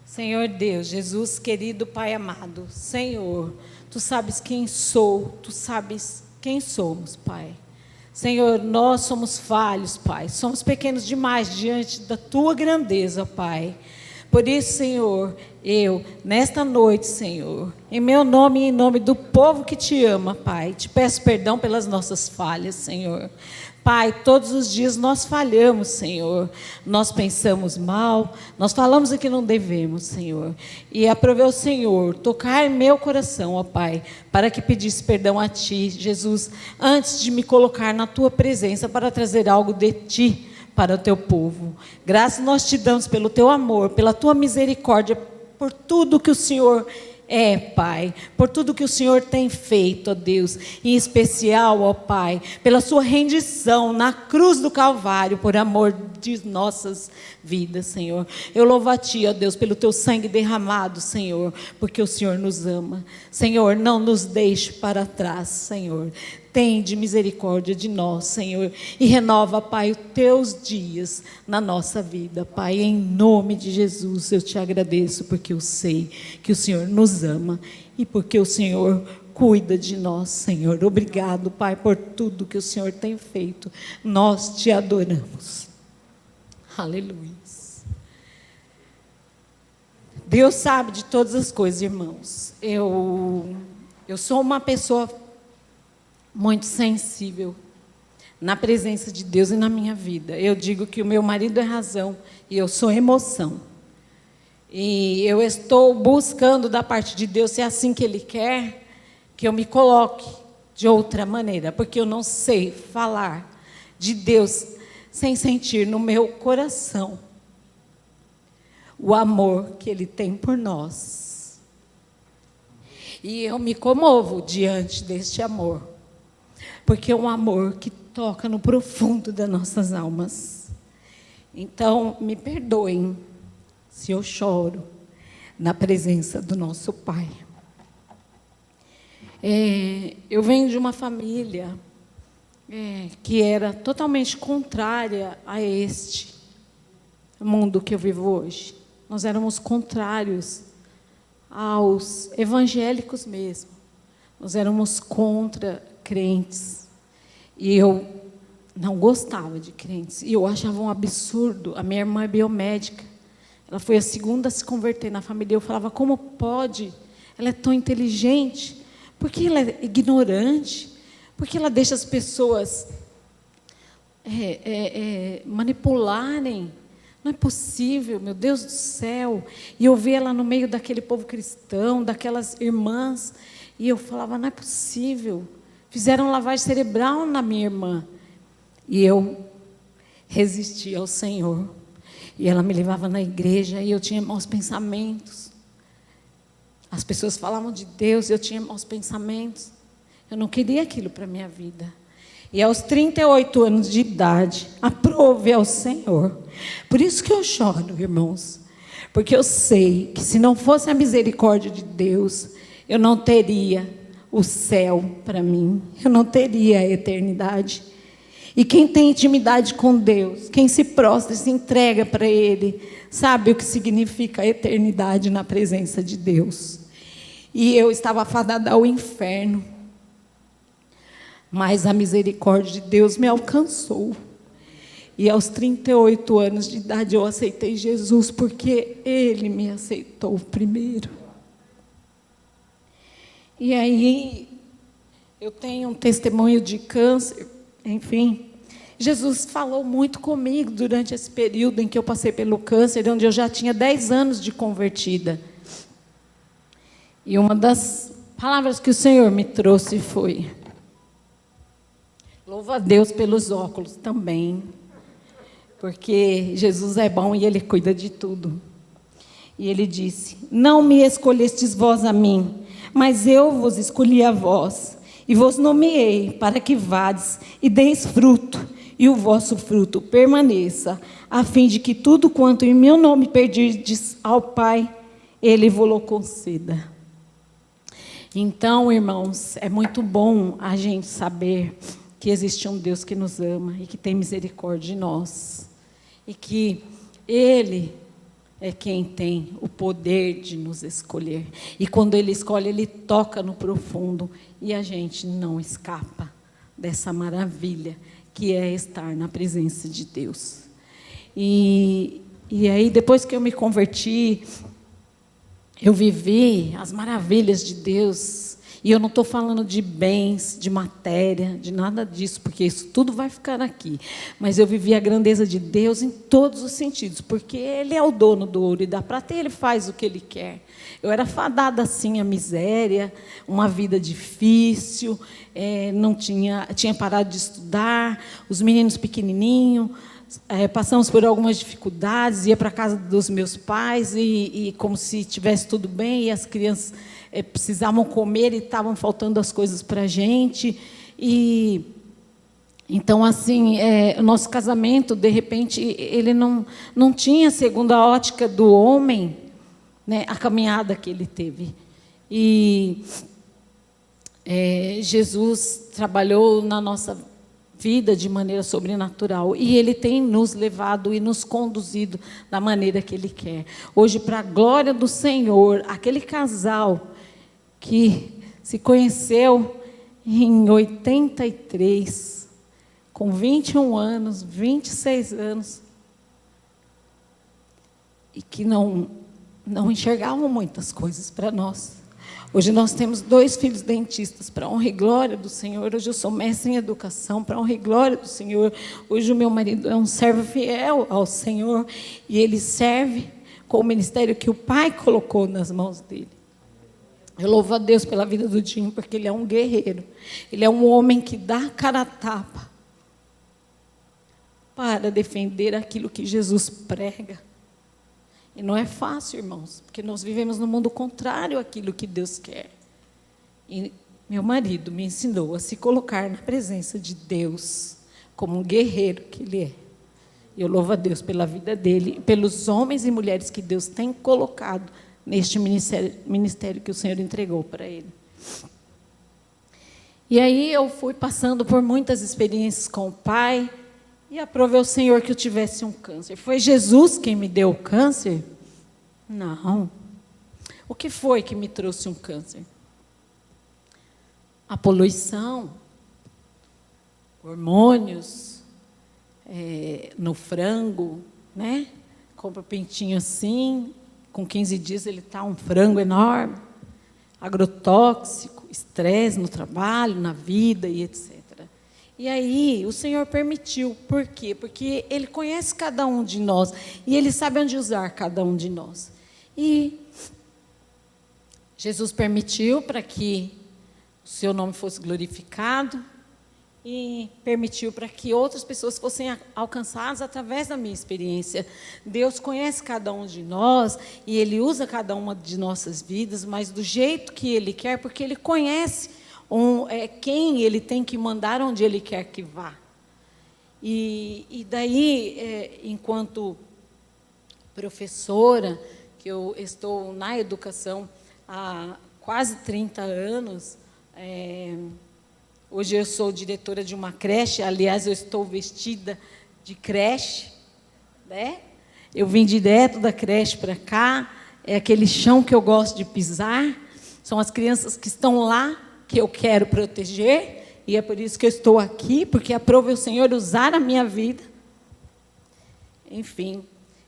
Senhor Deus, Jesus querido Pai amado, Senhor, Tu sabes quem sou, Tu sabes quem somos, Pai. Senhor, nós somos falhos, Pai, somos pequenos demais diante da Tua grandeza, Pai. Por isso, Senhor, eu, nesta noite, Senhor, em meu nome e em nome do povo que Te ama, Pai, Te peço perdão pelas nossas falhas, Senhor. Pai, todos os dias nós falhamos, Senhor. Nós pensamos mal, nós falamos o que não devemos, Senhor. E aprove ao Senhor tocar em meu coração, ó Pai, para que pedisse perdão a Ti, Jesus, antes de me colocar na Tua presença para trazer algo de Ti para o Teu povo. Graças nós Te damos pelo Teu amor, pela Tua misericórdia, por tudo que o Senhor Pai, por tudo que o Senhor tem feito, ó Deus, em especial, ó Pai, pela sua rendição na cruz do Calvário, por amor de nossas vidas, Senhor. Eu louvo a Ti, ó Deus, pelo Teu sangue derramado, Senhor, porque o Senhor nos ama. Senhor, não nos deixe para trás, Senhor. Tende misericórdia de nós, Senhor, e renova, Pai, os Teus dias na nossa vida, Pai, em nome de Jesus, eu Te agradeço, porque eu sei que o Senhor nos ama, e porque o Senhor cuida de nós, Senhor. Obrigado, Pai, por tudo que o Senhor tem feito, nós Te adoramos. Aleluia. Deus sabe de todas as coisas, irmãos. Eu sou uma pessoa muito sensível na presença de Deus e na minha vida. Eu digo que o meu marido é razão e eu sou emoção. E eu estou buscando da parte de Deus, se é assim que Ele quer, que eu me coloque de outra maneira, porque eu não sei falar de Deus sem sentir no meu coração o amor que Ele tem por nós. E eu me comovo diante deste amor, porque é um amor que toca no profundo das nossas almas. Então, me perdoem se eu choro na presença do nosso Pai. Eu venho de uma família que era totalmente contrária a este mundo que eu vivo hoje. Nós éramos contrários aos evangélicos mesmo. Nós éramos contra crentes, e eu não gostava de crentes, e eu achava um absurdo. A minha irmã é biomédica, ela foi a segunda a se converter na família. Eu falava, como pode? Ela é tão inteligente, por que ela é ignorante? Por que ela deixa as pessoas manipularem? Não é possível, meu Deus do céu. E eu via ela no meio daquele povo cristão, daquelas irmãs, e eu falava, não é possível. Fizeram lavagem cerebral na minha irmã. E eu resisti ao Senhor. E ela me levava na igreja e eu tinha maus pensamentos. As pessoas falavam de Deus e eu tinha maus pensamentos. Eu não queria aquilo para a minha vida. E aos 38 anos de idade, aprove ao Senhor. Por isso que eu choro, irmãos. Porque eu sei que se não fosse a misericórdia de Deus, eu não teria o céu para mim, eu não teria a eternidade. E quem tem intimidade com Deus, quem se prostra e se entrega para Ele, sabe o que significa a eternidade na presença de Deus. E eu estava fadada ao inferno, mas a misericórdia de Deus me alcançou. E aos 38 anos de idade eu aceitei Jesus, porque Ele me aceitou primeiro. E aí, eu tenho um testemunho de câncer, enfim. Jesus falou muito comigo durante esse período em que eu passei pelo câncer, onde eu já tinha 10 anos de convertida. E uma das palavras que o Senhor me trouxe foi: louva a Deus pelos óculos também, porque Jesus é bom e Ele cuida de tudo. E Ele disse: não me escolhestes vós a mim, mas eu vos escolhi a vós, e vos nomeei para que vades e deis fruto, e o vosso fruto permaneça, a fim de que tudo quanto em meu nome pedirdes ao Pai, Ele vos conceda. Então, irmãos, é muito bom a gente saber que existe um Deus que nos ama e que tem misericórdia de nós, e que Ele é quem tem o poder de nos escolher. E quando Ele escolhe, Ele toca no profundo, e a gente não escapa dessa maravilha que é estar na presença de Deus. E aí, depois que eu me converti, eu vivi as maravilhas de Deus. E eu não estou falando de bens, de matéria, de nada disso, porque isso tudo vai ficar aqui. Mas eu vivi a grandeza de Deus em todos os sentidos, porque Ele é o dono do ouro e da prata, e Ele faz o que Ele quer. Eu era fadada assim à miséria, uma vida difícil, não tinha parado de estudar, os meninos pequenininhos, passamos por algumas dificuldades, ia para a casa dos meus pais, e como se tivesse tudo bem, e as crianças precisavam comer e estavam faltando as coisas para a gente. E então, assim, o nosso casamento, de repente, ele não tinha, segundo a ótica do homem, né, a caminhada que ele teve. E Jesus trabalhou na nossa vida de maneira sobrenatural, e Ele tem nos levado e nos conduzido da maneira que Ele quer. Hoje, para a glória do Senhor, aquele casal que se conheceu em 83, com 21 anos, 26 anos, e que não enxergavam muitas coisas para nós. Hoje nós temos 2 filhos dentistas, para a honra e glória do Senhor. Hoje eu sou mestre em educação, para a honra e glória do Senhor. Hoje o meu marido é um servo fiel ao Senhor, e ele serve com o ministério que o Pai colocou nas mãos dele. Eu louvo a Deus pela vida do Dinho, porque ele é um guerreiro. Ele é um homem que dá cara a tapa para defender aquilo que Jesus prega. E não é fácil, irmãos, porque nós vivemos no mundo contrário àquilo que Deus quer. E meu marido me ensinou a se colocar na presença de Deus, como um guerreiro que ele é. E eu louvo a Deus pela vida dele, e pelos homens e mulheres que Deus tem colocado neste ministério que o Senhor entregou para ele. E aí eu fui passando por muitas experiências com o Pai, e aprovei o Senhor que eu tivesse um câncer. Foi Jesus quem me deu o câncer? Não. O que foi que me trouxe um câncer? A poluição, hormônios, no frango, né? Compra o pintinho assim, com 15 dias ele está um frango enorme, agrotóxico, estresse no trabalho, na vida e etc. E aí o Senhor permitiu. Por quê? Porque Ele conhece cada um de nós, e Ele sabe onde usar cada um de nós. E Jesus permitiu para que o seu nome fosse glorificado, e permitiu para que outras pessoas fossem alcançadas através da minha experiência. Deus conhece cada um de nós, e Ele usa cada uma de nossas vidas, mas do jeito que Ele quer, porque Ele conhece quem Ele tem que mandar onde Ele quer que vá. E daí, enquanto professora, que eu estou na educação há quase 30 anos, hoje eu sou diretora de uma creche. Aliás, eu estou vestida de creche, né? Eu vim direto da creche para cá, é aquele chão que eu gosto de pisar, são as crianças que estão lá, que eu quero proteger, e é por isso que eu estou aqui, porque aprove o Senhor usar a minha vida. Enfim,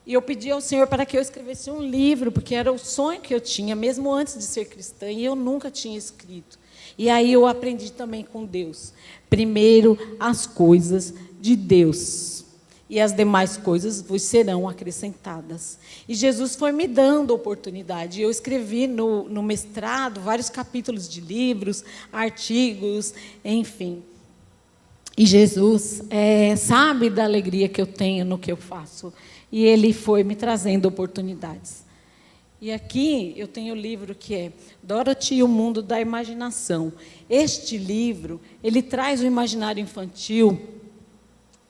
e eu pedi ao Senhor para que eu escrevesse um livro, porque era o sonho que eu tinha, mesmo antes de ser cristã, e eu nunca tinha escrito. E aí eu aprendi também com Deus. Primeiro, as coisas de Deus. e as demais coisas vos serão acrescentadas. E Jesus foi me dando oportunidade. Eu escrevi no mestrado vários capítulos de livros, artigos, enfim. E Jesus sabe da alegria que eu tenho no que eu faço. E Ele foi me trazendo oportunidades. E aqui eu tenho o livro que é Dorothy e o Mundo da Imaginação. Este livro, ele traz o imaginário infantil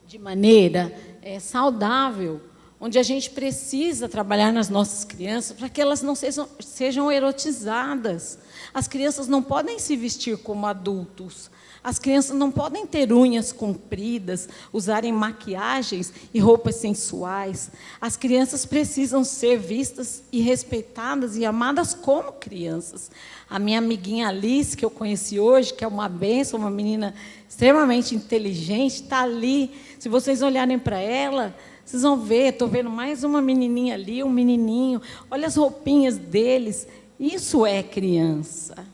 de maneira saudável, onde a gente precisa trabalhar nas nossas crianças para que elas não sejam erotizadas. As crianças não podem se vestir como adultos. As crianças não podem ter unhas compridas, usarem maquiagens e roupas sensuais. As crianças precisam ser vistas e respeitadas e amadas como crianças. A minha amiguinha Alice, que eu conheci hoje, que é uma bênção, uma menina extremamente inteligente, está ali. Se vocês olharem para ela, vocês vão ver, estou vendo mais uma menininha ali, um menininho. Olha as roupinhas deles. Isso é criança,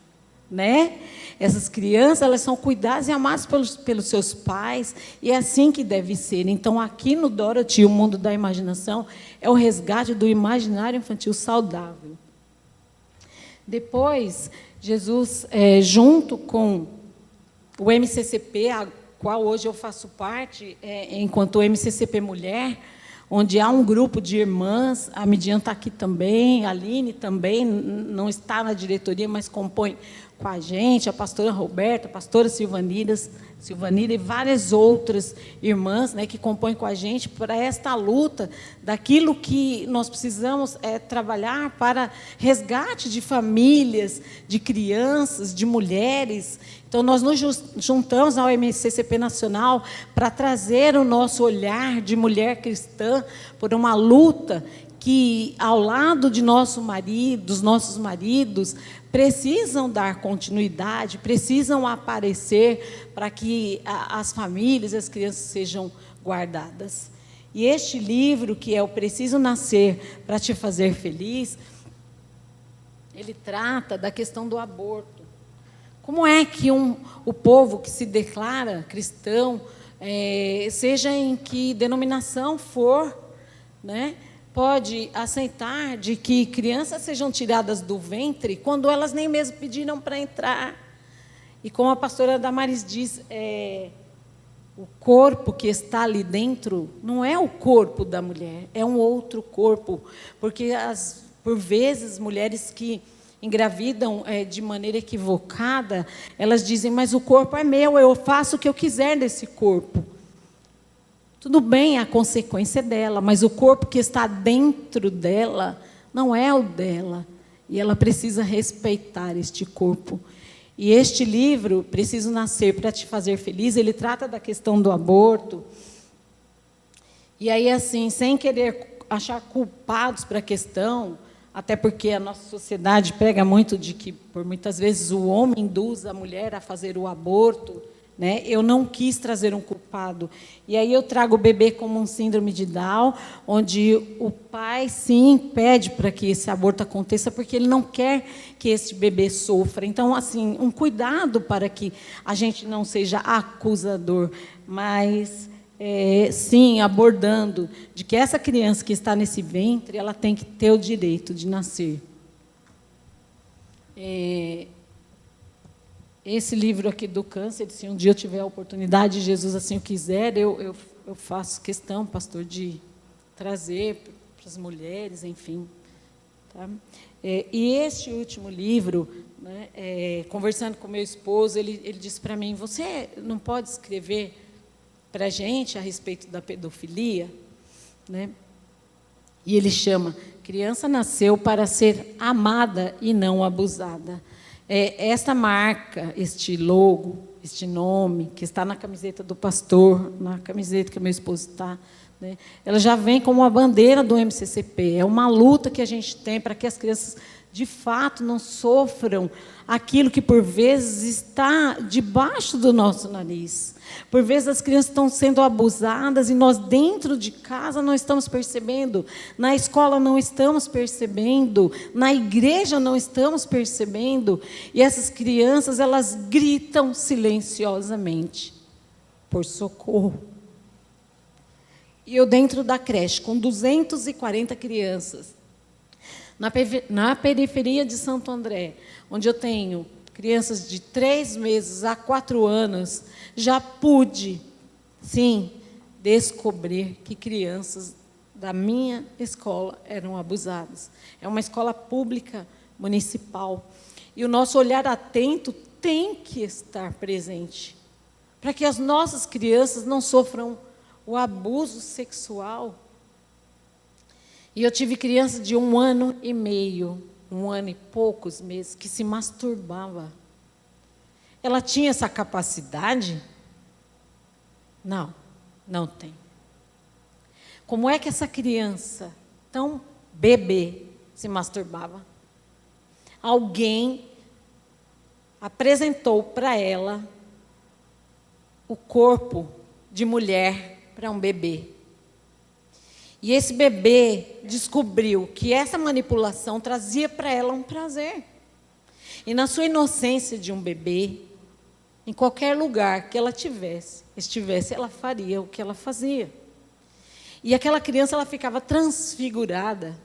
né? Essas crianças, elas são cuidadas e amadas pelos seus pais, e é assim que deve ser. Então, aqui no Dorothy, o Mundo da Imaginação, é o resgate do imaginário infantil saudável. Depois, Jesus, junto com o MCCP, a qual hoje eu faço parte, enquanto MCCP Mulher, onde há um grupo de irmãs, a Midian está aqui também, a Aline também, não está na diretoria, mas compõe com a gente, a pastora Roberta, a pastora Silvanira e várias outras irmãs, né, que compõem com a gente para esta luta daquilo que nós precisamos trabalhar para resgate de famílias, de crianças, de mulheres. Então, nós nos juntamos ao MCCP Nacional para trazer o nosso olhar de mulher cristã por uma luta que, ao lado de dos nossos maridos, precisam dar continuidade, precisam aparecer para que as famílias e as crianças sejam guardadas. E este livro, que é o Preciso Nascer para Te Fazer Feliz, ele trata da questão do aborto. Como é que o povo que se declara cristão, seja em que denominação for, né, pode aceitar de que crianças sejam tiradas do ventre quando elas nem mesmo pediram para entrar? E como a pastora Damaris diz, o corpo que está ali dentro não é o corpo da mulher, é um outro corpo. Porque, por vezes, mulheres que engravidam de maneira equivocada, elas dizem, mas o corpo é meu, eu faço o que eu quiser desse corpo. Tudo bem, a consequência é dela, mas o corpo que está dentro dela não é o dela. E ela precisa respeitar este corpo. E este livro, Preciso Nascer para Te Fazer Feliz, ele trata da questão do aborto. E aí, assim, sem querer achar culpados para a questão, até porque a nossa sociedade prega muito de que, por muitas vezes, o homem induz a mulher a fazer o aborto, né? Eu não quis trazer um culpado. E aí eu trago o bebê como um síndrome de Down, onde o pai, sim, pede para que esse aborto aconteça, porque ele não quer que esse bebê sofra. Então, assim, um cuidado para que a gente não seja acusador, mas, sim, abordando de que essa criança que está nesse ventre, ela tem que ter o direito de nascer. Esse livro aqui do câncer, se um dia eu tiver a oportunidade, Jesus assim o quiser, eu faço questão, pastor, de trazer para as mulheres, enfim. Tá? E este último livro, né, conversando com meu esposo, ele disse para mim, você não pode escrever para a gente a respeito da pedofilia? Né? E ele chama, Criança Nasceu para Ser Amada e Não Abusada. Esta marca, este logo, este nome, que está na camiseta do pastor, na camiseta que meu esposo está, né, ela já vem como uma bandeira do MCCP. É uma luta que a gente tem para que as crianças, de fato, não sofram aquilo que, por vezes, está debaixo do nosso nariz. Por vezes, as crianças estão sendo abusadas e nós, dentro de casa, não estamos percebendo. Na escola, não estamos percebendo. Na igreja, não estamos percebendo. E essas crianças, elas gritam silenciosamente por socorro. E eu dentro da creche, com 240 crianças, na periferia de Santo André, onde eu tenho crianças de 3 meses a 4 anos, já pude, sim, descobrir que crianças da minha escola eram abusadas. É uma escola pública municipal. E o nosso olhar atento tem que estar presente, para que as nossas crianças não sofram o abuso sexual. E eu tive criança de 1 ano e meio, 1 ano e poucos meses, que se masturbava. Ela tinha essa capacidade? Não, não tem. Como é que essa criança, tão bebê, se masturbava? Alguém apresentou para ela o corpo de mulher para um bebê. E esse bebê descobriu que essa manipulação trazia para ela um prazer. E na sua inocência de um bebê, em qualquer lugar que ela estivesse, ela faria o que ela fazia. E aquela criança, ela ficava transfigurada.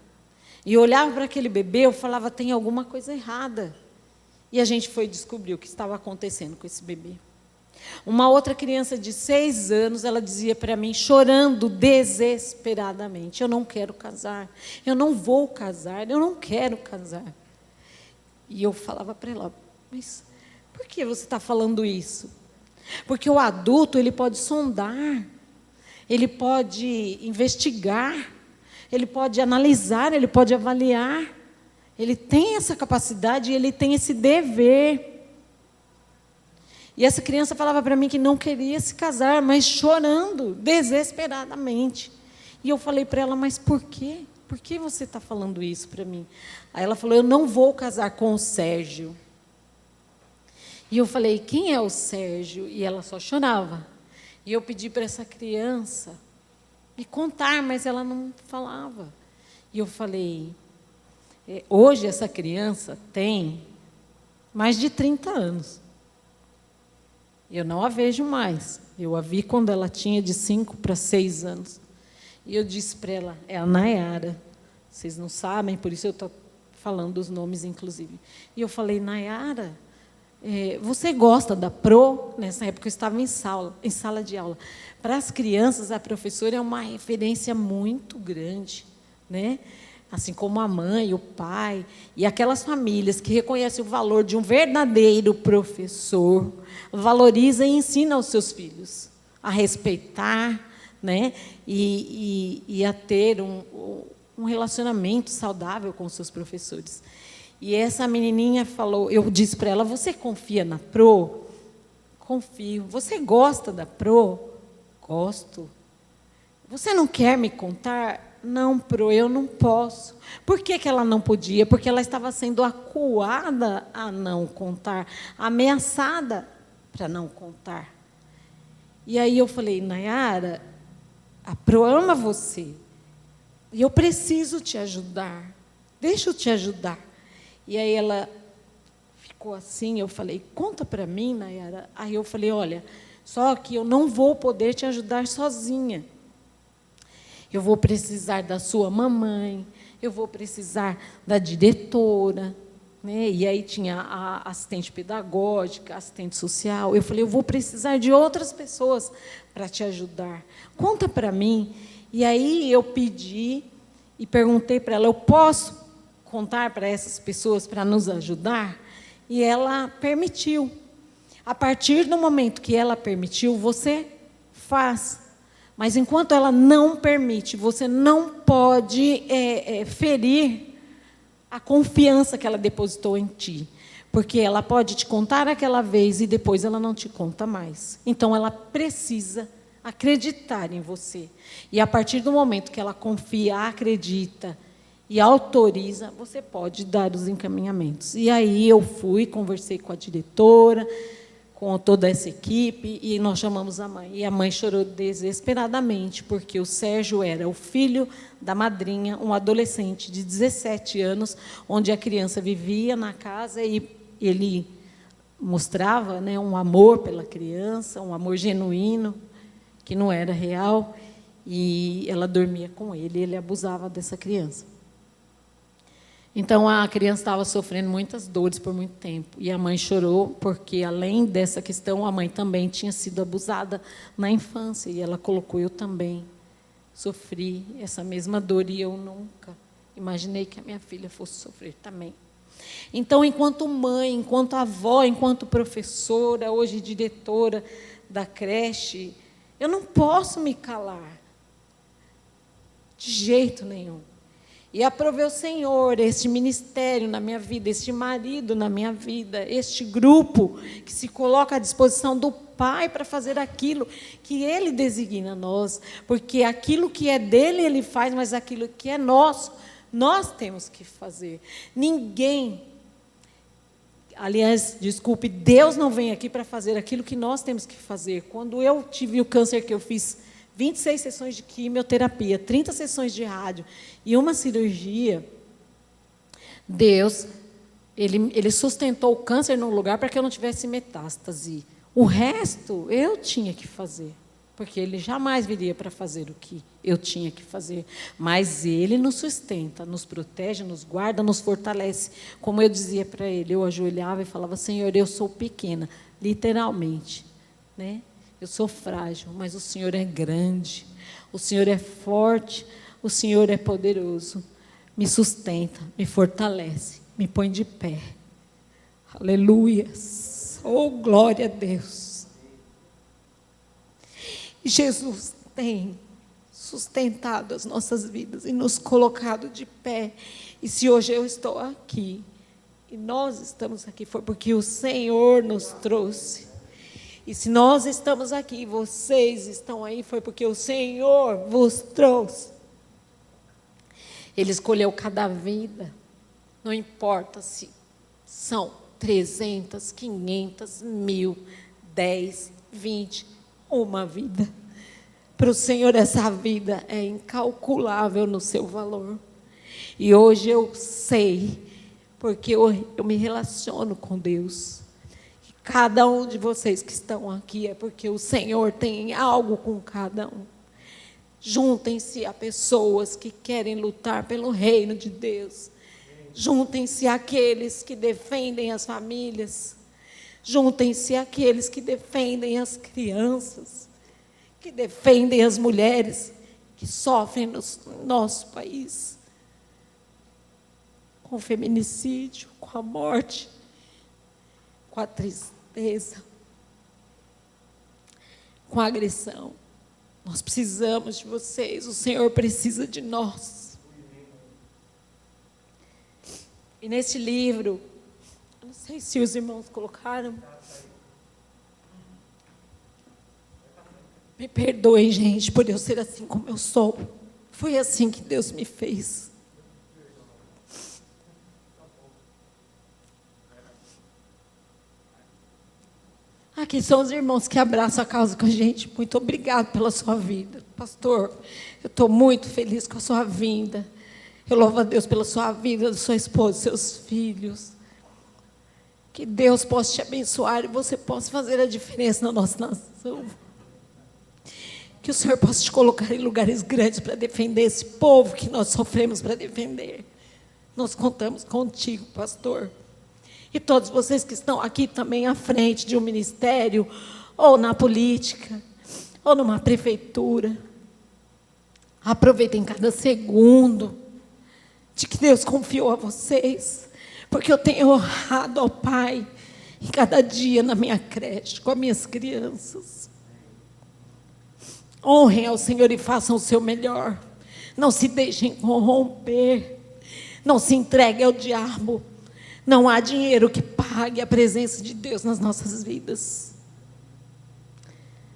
E eu olhava para aquele bebê, eu falava, tem alguma coisa errada. E a gente foi descobrir o que estava acontecendo com esse bebê. Uma outra criança de 6 anos, ela dizia para mim, chorando desesperadamente, eu não quero casar, eu não vou casar, eu não quero casar. E eu falava para ela, mas por que você está falando isso? Porque o adulto, ele pode sondar, ele pode investigar, ele pode analisar, ele pode avaliar, ele tem essa capacidade, ele tem esse dever. E essa criança falava para mim que não queria se casar, mas chorando desesperadamente. E eu falei para ela, mas por quê? Por que você está falando isso para mim? Aí ela falou, eu não vou casar com o Sérgio. E eu falei, quem é o Sérgio? E ela só chorava. E eu pedi para essa criança me contar, mas ela não falava. E eu falei, hoje essa criança tem mais de 30 anos. Eu não a vejo mais. Eu a vi quando ela tinha de 5 para 6 anos. E eu disse para ela, é a Nayara. Vocês não sabem, por isso eu estou falando os nomes, inclusive. E eu falei, Nayara, você gosta da Pro? Nessa época eu estava em sala de aula. Para as crianças, a professora é uma referência muito grande, né? Assim como a mãe, o pai, e aquelas famílias que reconhecem o valor de um verdadeiro professor, valoriza e ensina aos seus filhos a respeitar, né? E a ter um relacionamento saudável com os seus professores. E essa menininha falou, eu disse para ela, você confia na Pro? Confio. Você gosta da Pro? Gosto. Você não quer me contar? Não, Pro, eu não posso. Por que ela não podia? Porque ela estava sendo acuada a não contar, ameaçada para não contar. E aí eu falei, Nayara, a Pro ama você. E eu preciso te ajudar. Deixa eu te ajudar. E aí ela ficou assim, eu falei, conta para mim, Nayara. Aí eu falei, olha, só que eu não vou poder te ajudar sozinha. Eu vou precisar da sua mamãe, eu vou precisar da diretora, né? E aí tinha a assistente pedagógica, assistente social. Eu falei, eu vou precisar de outras pessoas para te ajudar. Conta para mim. E aí eu pedi e perguntei para ela, eu posso contar para essas pessoas para nos ajudar? E ela permitiu. A partir do momento que ela permitiu, você faz. Mas enquanto ela não permite, você não pode ferir a confiança que ela depositou em ti. Porque ela pode te contar aquela vez e depois ela não te conta mais. Então, ela precisa acreditar em você. E a partir do momento que ela confia, acredita e autoriza, você pode dar os encaminhamentos. E aí eu fui, conversei com a diretora, com toda essa equipe, e nós chamamos a mãe. E a mãe chorou desesperadamente, porque o Sérgio era o filho da madrinha, um adolescente de 17 anos, onde a criança vivia na casa e ele mostrava, né, um amor pela criança, um amor genuíno, que não era real. e ela dormia com ele, e ele abusava dessa criança. Então, a criança estava sofrendo muitas dores por muito tempo. E a mãe chorou, porque, além dessa questão, a mãe também tinha sido abusada na infância. E ela colocou: eu também sofri essa mesma dor, e eu nunca imaginei que a minha filha fosse sofrer também. Então, enquanto mãe, enquanto avó, enquanto professora, hoje diretora da creche, eu não posso me calar, de jeito nenhum. E aprove o Senhor este ministério na minha vida, este marido na minha vida, este grupo que se coloca à disposição do Pai para fazer aquilo que Ele designa a nós, porque aquilo que é dele Ele faz, mas aquilo que é nosso, nós temos que fazer. Ninguém, aliás, desculpe, Deus não vem aqui para fazer aquilo que nós temos que fazer. Quando eu tive o câncer, que eu fiz 26 sessões de quimioterapia, 30 sessões de rádio e uma cirurgia, Deus, ele sustentou o câncer num lugar para que eu não tivesse metástase. O resto eu tinha que fazer, porque Ele jamais viria para fazer o que eu tinha que fazer. Mas Ele nos sustenta, nos protege, nos guarda, nos fortalece. Como eu dizia para Ele, eu ajoelhava e falava: Senhor, eu sou pequena, literalmente, né? Eu sou frágil, mas o Senhor é grande, o Senhor é forte, o Senhor é poderoso. Me sustenta, me fortalece, me põe de pé. Aleluias. Oh, glória a Deus. Jesus tem sustentado as nossas vidas e nos colocado de pé. E se hoje eu estou aqui, e nós estamos aqui, foi porque o Senhor nos trouxe. E se nós estamos aqui, vocês estão aí, foi porque o Senhor vos trouxe. Ele escolheu cada vida, não importa se são 300, 500, 1000, 10, 20, uma vida. Para o Senhor, essa vida é incalculável no seu valor. E hoje eu sei, porque eu me relaciono com Deus. Cada um de vocês que estão aqui é porque o Senhor tem algo com cada um. Juntem-se a pessoas que querem lutar pelo reino de Deus. Juntem-se àqueles que defendem as famílias. Juntem-se àqueles que defendem as crianças, que defendem as mulheres que sofrem no nosso país, com o feminicídio, com a morte, com a tristeza, com a agressão. Nós precisamos de vocês, o Senhor precisa de nós. E nesse livro, eu não sei se os irmãos colocaram. Me perdoem, gente, por eu ser assim como eu sou. Foi assim que Deus me fez. Aqui são os irmãos que abraçam a causa com a gente. Muito obrigado pela sua vida. Pastor, eu estou muito feliz com a sua vinda. Eu louvo a Deus pela sua vida, da sua esposa, seus filhos. Que Deus possa te abençoar e você possa fazer a diferença na nossa nação. Que o Senhor possa te colocar em lugares grandes para defender esse povo que nós sofremos para defender. Nós contamos contigo, pastor. E todos vocês que estão aqui também à frente de um ministério, ou na política, ou numa prefeitura. Aproveitem cada segundo de que Deus confiou a vocês, porque eu tenho honrado ao Pai em cada dia na minha creche, com as minhas crianças. Honrem ao Senhor e façam o seu melhor. Não se deixem corromper. Não se entreguem ao diabo. Não há dinheiro que pague a presença de Deus nas nossas vidas.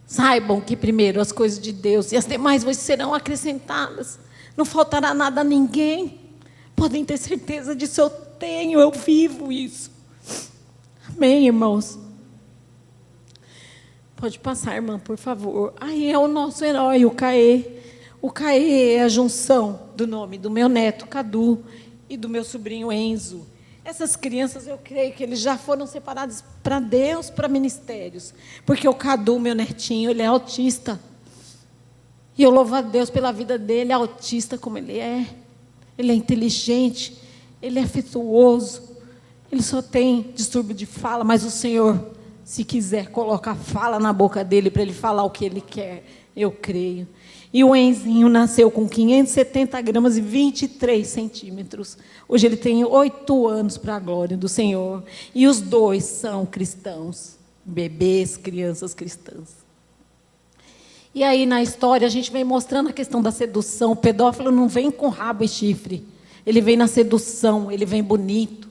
Saibam que primeiro as coisas de Deus e as demais vos serão acrescentadas. Não faltará nada a ninguém. Podem ter certeza disso, eu vivo isso. Amém, irmãos? Pode passar, irmã, por favor. Aí é o nosso herói, o Caê. O Caê é a junção do nome do meu neto, Cadu, e do meu sobrinho, Enzo. Essas crianças, eu creio que eles já foram separados para Deus, para ministérios. Porque o Cadu, meu netinho, ele é autista. E eu louvo a Deus pela vida dele, autista como ele é. Ele é inteligente, ele é afetuoso, ele só tem distúrbio de fala, mas o Senhor, se quiser colocar fala na boca dele para ele falar o que ele quer, eu creio. E o Enzinho nasceu com 570 gramas e 23 centímetros. Hoje ele tem 8 anos para a glória do Senhor. E os dois são cristãos, bebês, crianças cristãs. E aí na história a gente vem mostrando a questão da sedução. O pedófilo não vem com rabo e chifre. Ele vem na sedução, ele vem bonito.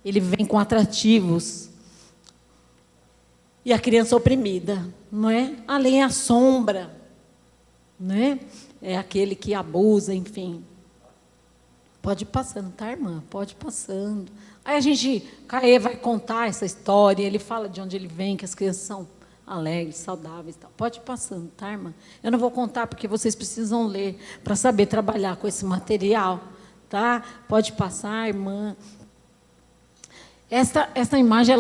Ele vem com atrativos. E a criança oprimida, não é? Além a sombra, não é? É aquele que abusa, enfim. Pode ir passando, tá, irmã? Pode ir passando. Aí a gente, Caê vai contar essa história, ele fala de onde ele vem, que as crianças são alegres, saudáveis, tal. Pode ir passando, tá, irmã? Eu não vou contar porque vocês precisam ler para saber trabalhar com esse material, tá? Pode passar, irmã. Esta imagem,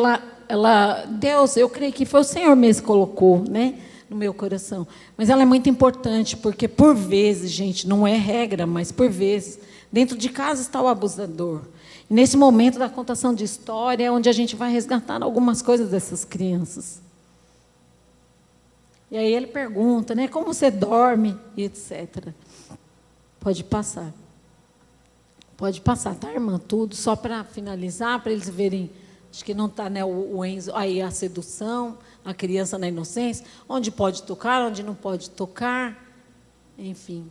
ela, Deus, eu creio que foi o Senhor mesmo que colocou, né, no meu coração. Mas ela é muito importante, porque por vezes, gente, não é regra, mas por vezes, dentro de casa está o abusador. E nesse momento da contação de história é onde a gente vai resgatar algumas coisas dessas crianças. E aí ele pergunta, né, como você dorme, e etc. Pode passar. Pode passar, tá, irmã? Tudo, só para finalizar, para eles verem, acho que não está, né, o Enzo, aí a sedução, a criança na inocência, onde pode tocar, onde não pode tocar, enfim.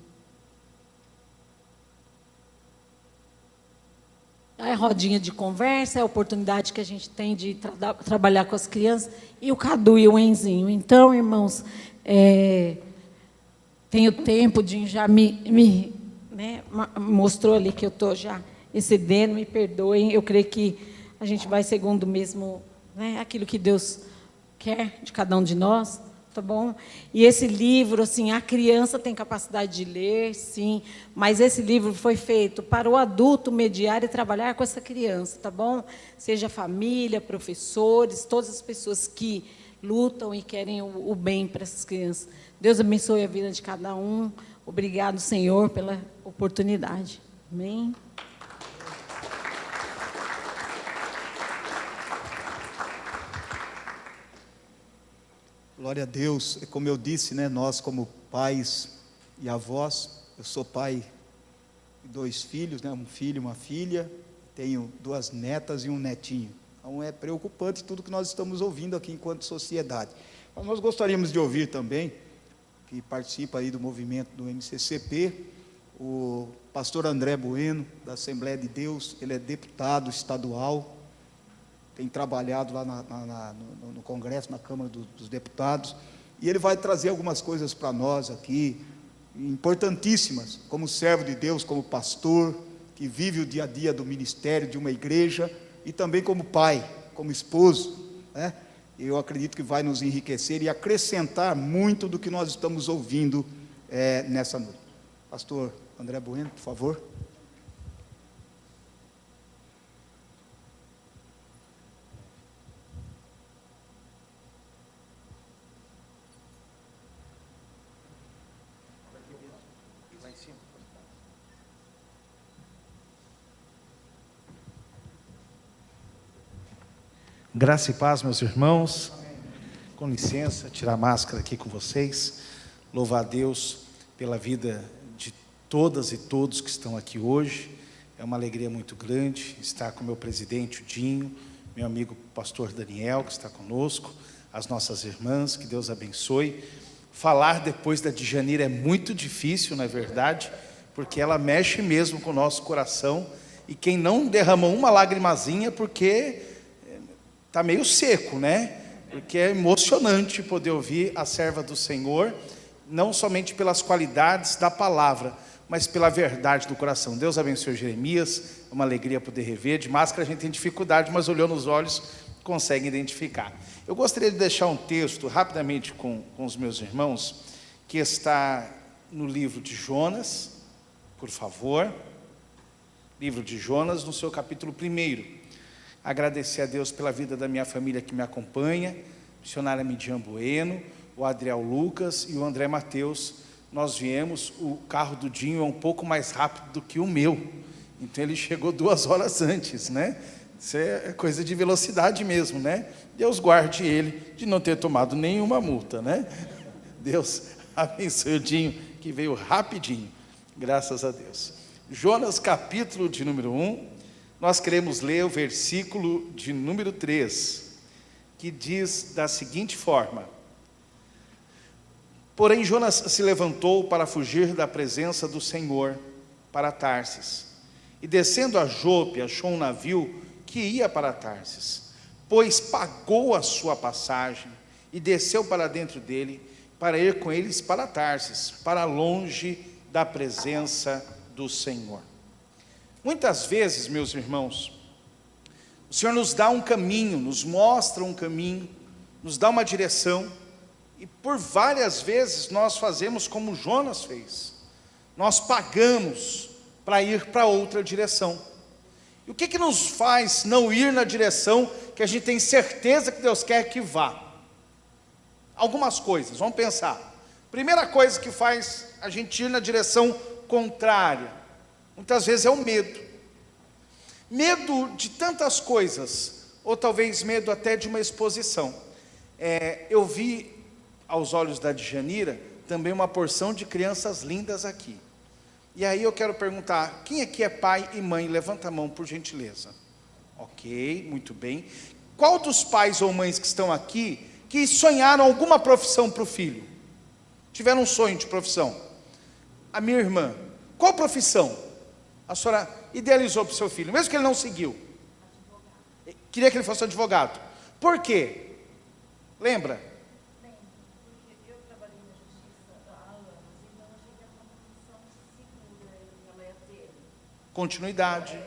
É a rodinha de conversa, é a oportunidade que a gente tem de trabalhar com as crianças, e o Cadu e o Enzinho. Então, irmãos, tenho tempo de já né, mostrou ali que eu estou já excedendo, me perdoem, eu creio que a gente vai segundo mesmo, né, aquilo que Deus quer de cada um de nós, tá bom? E esse livro, assim, a criança tem capacidade de ler, sim, mas esse livro foi feito para o adulto mediar e trabalhar com essa criança, tá bom? Seja família, professores, todas as pessoas que lutam e querem o bem para essas crianças. Deus abençoe a vida de cada um. Obrigado, Senhor, pela oportunidade. Amém. Glória a Deus. É como eu disse, né, nós como pais e avós, eu sou pai de 2 filhos, né, um filho e uma filha, tenho 2 netas e um netinho. Então é preocupante tudo que nós estamos ouvindo aqui enquanto sociedade. Mas nós gostaríamos de ouvir também, que participa aí do movimento do MCCP, o pastor André Bueno, da Assembleia de Deus. Ele é deputado estadual, tem trabalhado lá no Congresso, na Câmara dos Deputados, e ele vai trazer algumas coisas para nós aqui, importantíssimas, como servo de Deus, como pastor, que vive o dia a dia do ministério de uma igreja, e também como pai, como esposo, né? Eu acredito que vai nos enriquecer e acrescentar muito do que nós estamos ouvindo nessa noite. Pastor André Bueno, por favor. Graça e paz, meus irmãos. Com licença, tirar a máscara aqui com vocês. Louvar a Deus pela vida de todas e todos que estão aqui hoje. É uma alegria muito grande estar com meu presidente, o Dinho, meu amigo pastor Daniel, que está conosco, as nossas irmãs, que Deus abençoe. Falar depois da Djanira é muito difícil, não é verdade? Porque ela mexe mesmo com o nosso coração. E quem não derramou uma lagrimazinha, porque está meio seco, né? Porque é emocionante poder ouvir a serva do Senhor, não somente pelas qualidades da palavra, mas pela verdade do coração. Deus abençoe Jeremias, é uma alegria poder rever. De máscara a gente tem dificuldade, mas olhando nos olhos consegue identificar. Eu gostaria de deixar um texto rapidamente com os meus irmãos, que está no livro de Jonas, por favor. Livro de Jonas, no seu capítulo 1. Agradecer a Deus pela vida da minha família que me acompanha, missionária Midian Bueno, o Adriel Lucas e o André Mateus, nós viemos, o carro do Dinho é um pouco mais rápido do que o meu, então ele chegou 2 horas antes, né? Isso é coisa de velocidade mesmo, né? Deus guarde ele de não ter tomado nenhuma multa, né? Deus abençoe o Dinho, que veio rapidinho, graças a Deus. Jonas, capítulo de número 1, nós queremos ler o versículo de número 3, que diz da seguinte forma: porém Jonas se levantou para fugir da presença do Senhor para Tarsis, e descendo a Jope, achou um navio que ia para Tarsis, pois pagou a sua passagem, e desceu para dentro dele, para ir com eles para Tarsis, para longe da presença do Senhor. Muitas vezes, meus irmãos, o Senhor nos dá um caminho, nos mostra um caminho, nos dá uma direção, e por várias vezes nós fazemos como Jonas fez, nós pagamos para ir para outra direção. E o que nos faz não ir na direção que a gente tem certeza que Deus quer que vá? Algumas coisas, vamos pensar. Primeira coisa que faz a gente ir na direção contrária, muitas vezes é o medo. Medo de tantas coisas, ou talvez medo até de uma exposição. Eu vi, aos olhos da Djanira, também uma porção de crianças lindas aqui. E aí eu quero perguntar, quem aqui é pai e mãe? Levanta a mão, por gentileza. Ok, muito bem. Qual dos pais ou mães que estão aqui, que sonharam alguma profissão para o filho? Tiveram um sonho de profissão? A minha irmã, qual profissão a senhora idealizou para o seu filho, mesmo que ele não seguiu? Queria que ele fosse advogado. Por quê? Lembra? Porque eu trabalhei na justiça há anos, então eu achei que era uma profissão segura que ela ia ter. Continuidade.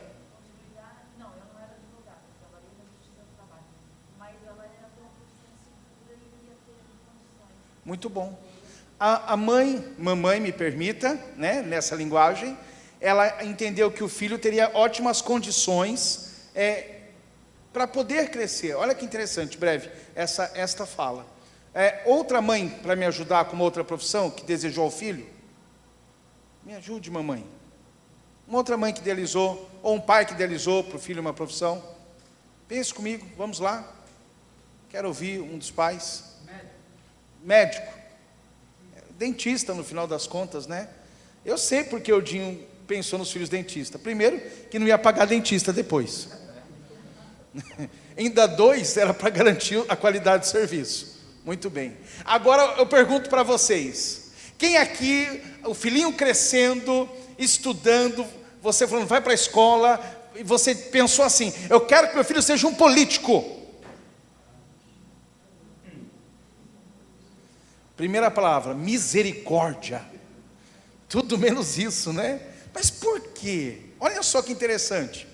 Não, eu não era advogada, eu trabalhei na justiça do trabalho, mas ela era uma profissão segura e ia ter condições. Muito bom. A mãe, mamãe, me permita, né, nessa linguagem, ela entendeu que o filho teria ótimas condições para poder crescer. Olha que interessante, breve, esta fala. Outra mãe, para me ajudar com uma outra profissão, que desejou ao filho? Me ajude, mamãe. Uma outra mãe que idealizou, ou um pai que idealizou para o filho uma profissão? Pense comigo, vamos lá. Quero ouvir um dos pais. Médico. Dentista, no final das contas, né? Eu sei porque o Dinho pensou nos filhos dentistas. Primeiro, que não ia pagar dentista depois. Ainda 2 era para garantir a qualidade do serviço. Muito bem. Agora eu pergunto para vocês: quem aqui, o filhinho crescendo, estudando, você falando, vai para a escola, e você pensou assim, eu quero que meu filho seja um político? Primeira palavra, misericórdia. Tudo menos isso, né? Mas por quê? Olha só que interessante.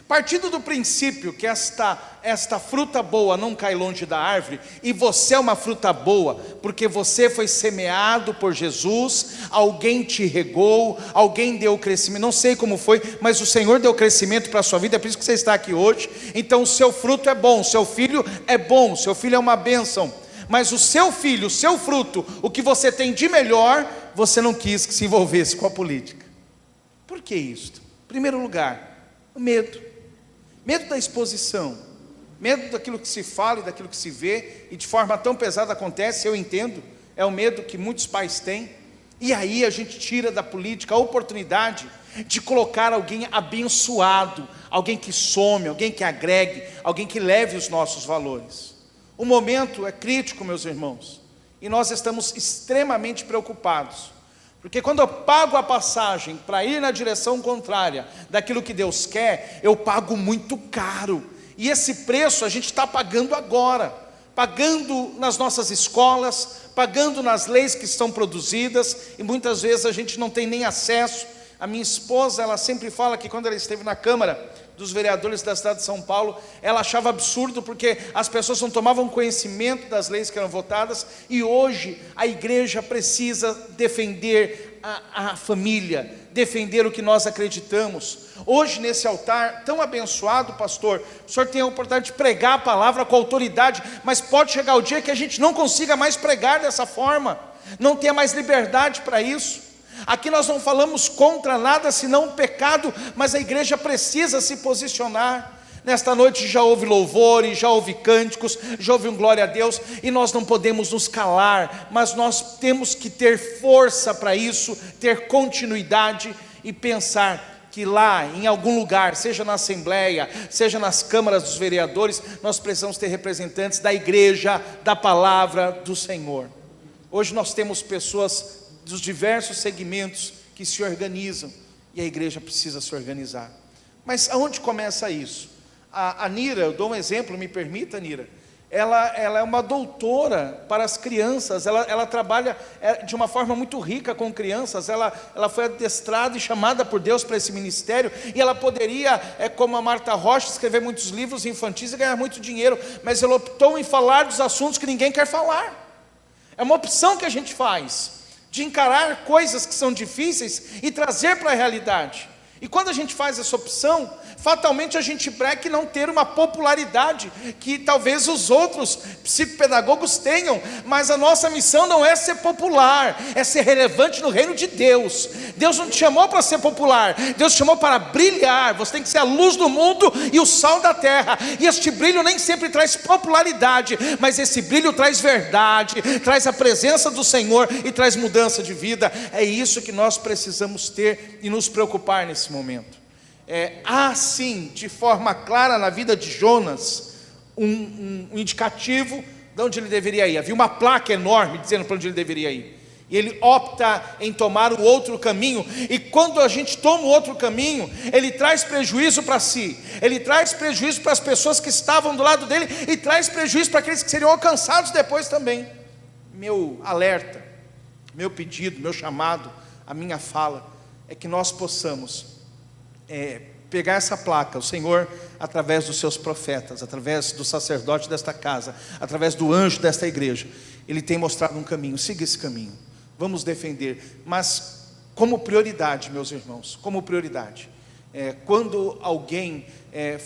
Partindo do princípio que esta fruta boa não cai longe da árvore, e você é uma fruta boa, porque você foi semeado por Jesus, alguém te regou, alguém deu crescimento, não sei como foi, mas o Senhor deu crescimento para a sua vida, é por isso que você está aqui hoje. Então o seu fruto é bom, seu filho é bom, seu filho é uma bênção. Mas o seu filho, o seu fruto, o que você tem de melhor, você não quis que se envolvesse com a política. Por que isso? Em primeiro lugar, o medo. Medo da exposição. Medo daquilo que se fala e daquilo que se vê, e de forma tão pesada acontece, eu entendo, é o medo que muitos pais têm. E aí a gente tira da política a oportunidade de colocar alguém abençoado, alguém que some, alguém que agregue, alguém que leve os nossos valores. O momento é crítico, meus irmãos, e nós estamos extremamente preocupados, porque quando eu pago a passagem para ir na direção contrária daquilo que Deus quer, eu pago muito caro, e esse preço a gente está pagando agora, pagando nas nossas escolas, pagando nas leis que estão produzidas, e muitas vezes a gente não tem nem acesso. A minha esposa, ela sempre fala que quando ela esteve na Câmara dos Vereadores da cidade de São Paulo, ela achava absurdo porque as pessoas não tomavam conhecimento das leis que eram votadas, e hoje a igreja precisa defender a família, defender o que nós acreditamos. Hoje nesse altar tão abençoado, pastor, o senhor tem a oportunidade de pregar a palavra com autoridade, mas pode chegar o dia que a gente não consiga mais pregar dessa forma. não tenha mais liberdade para isso. Aqui nós não falamos contra nada senão o pecado, mas a igreja precisa se posicionar. Nesta noite já houve louvores, já houve cânticos, já houve um glória a Deus, e nós não podemos nos calar, mas nós temos que ter força para isso, ter continuidade e pensar que lá em algum lugar, seja na Assembleia, seja nas câmaras dos vereadores, nós precisamos ter representantes da igreja, da palavra do Senhor. Hoje nós temos pessoas dos diversos segmentos que se organizam, e a igreja precisa se organizar. Mas aonde começa isso? A Nira, eu dou um exemplo, me permita, Nira, ela é uma doutora para as crianças, ela trabalha de uma forma muito rica com crianças, ela foi adestrada e chamada por Deus para esse ministério, e ela poderia, como a Marta Rocha, escrever muitos livros infantis e ganhar muito dinheiro, mas ela optou em falar dos assuntos que ninguém quer falar. É uma opção que a gente faz, de encarar coisas que são difíceis e trazer para a realidade. E quando a gente faz essa opção, fatalmente a gente breca não ter uma popularidade que talvez os outros psicopedagogos tenham, mas a nossa missão não é ser popular, é ser relevante no reino de Deus. Deus não te chamou para ser popular, Deus te chamou para brilhar. Você tem que ser a luz do mundo e o sal da terra, e este brilho nem sempre traz popularidade, mas esse brilho traz verdade, traz a presença do Senhor e traz mudança de vida. É isso que nós precisamos ter e nos preocupar nesse momento. Há sim, de forma clara na vida de Jonas, um indicativo de onde ele deveria ir. Havia uma placa enorme dizendo para onde ele deveria ir, e ele opta em tomar o outro caminho. E quando a gente toma o outro caminho, ele traz prejuízo para si, ele traz prejuízo para as pessoas que estavam do lado dele, e traz prejuízo para aqueles que seriam alcançados depois também. Meu alerta, meu pedido, meu chamado, a minha fala é que nós possamos pegar essa placa. O Senhor, através dos seus profetas, através do sacerdote desta casa, através do anjo desta igreja, Ele tem mostrado um caminho. Siga esse caminho, vamos defender, mas como prioridade, meus irmãos, como prioridade. Quando alguém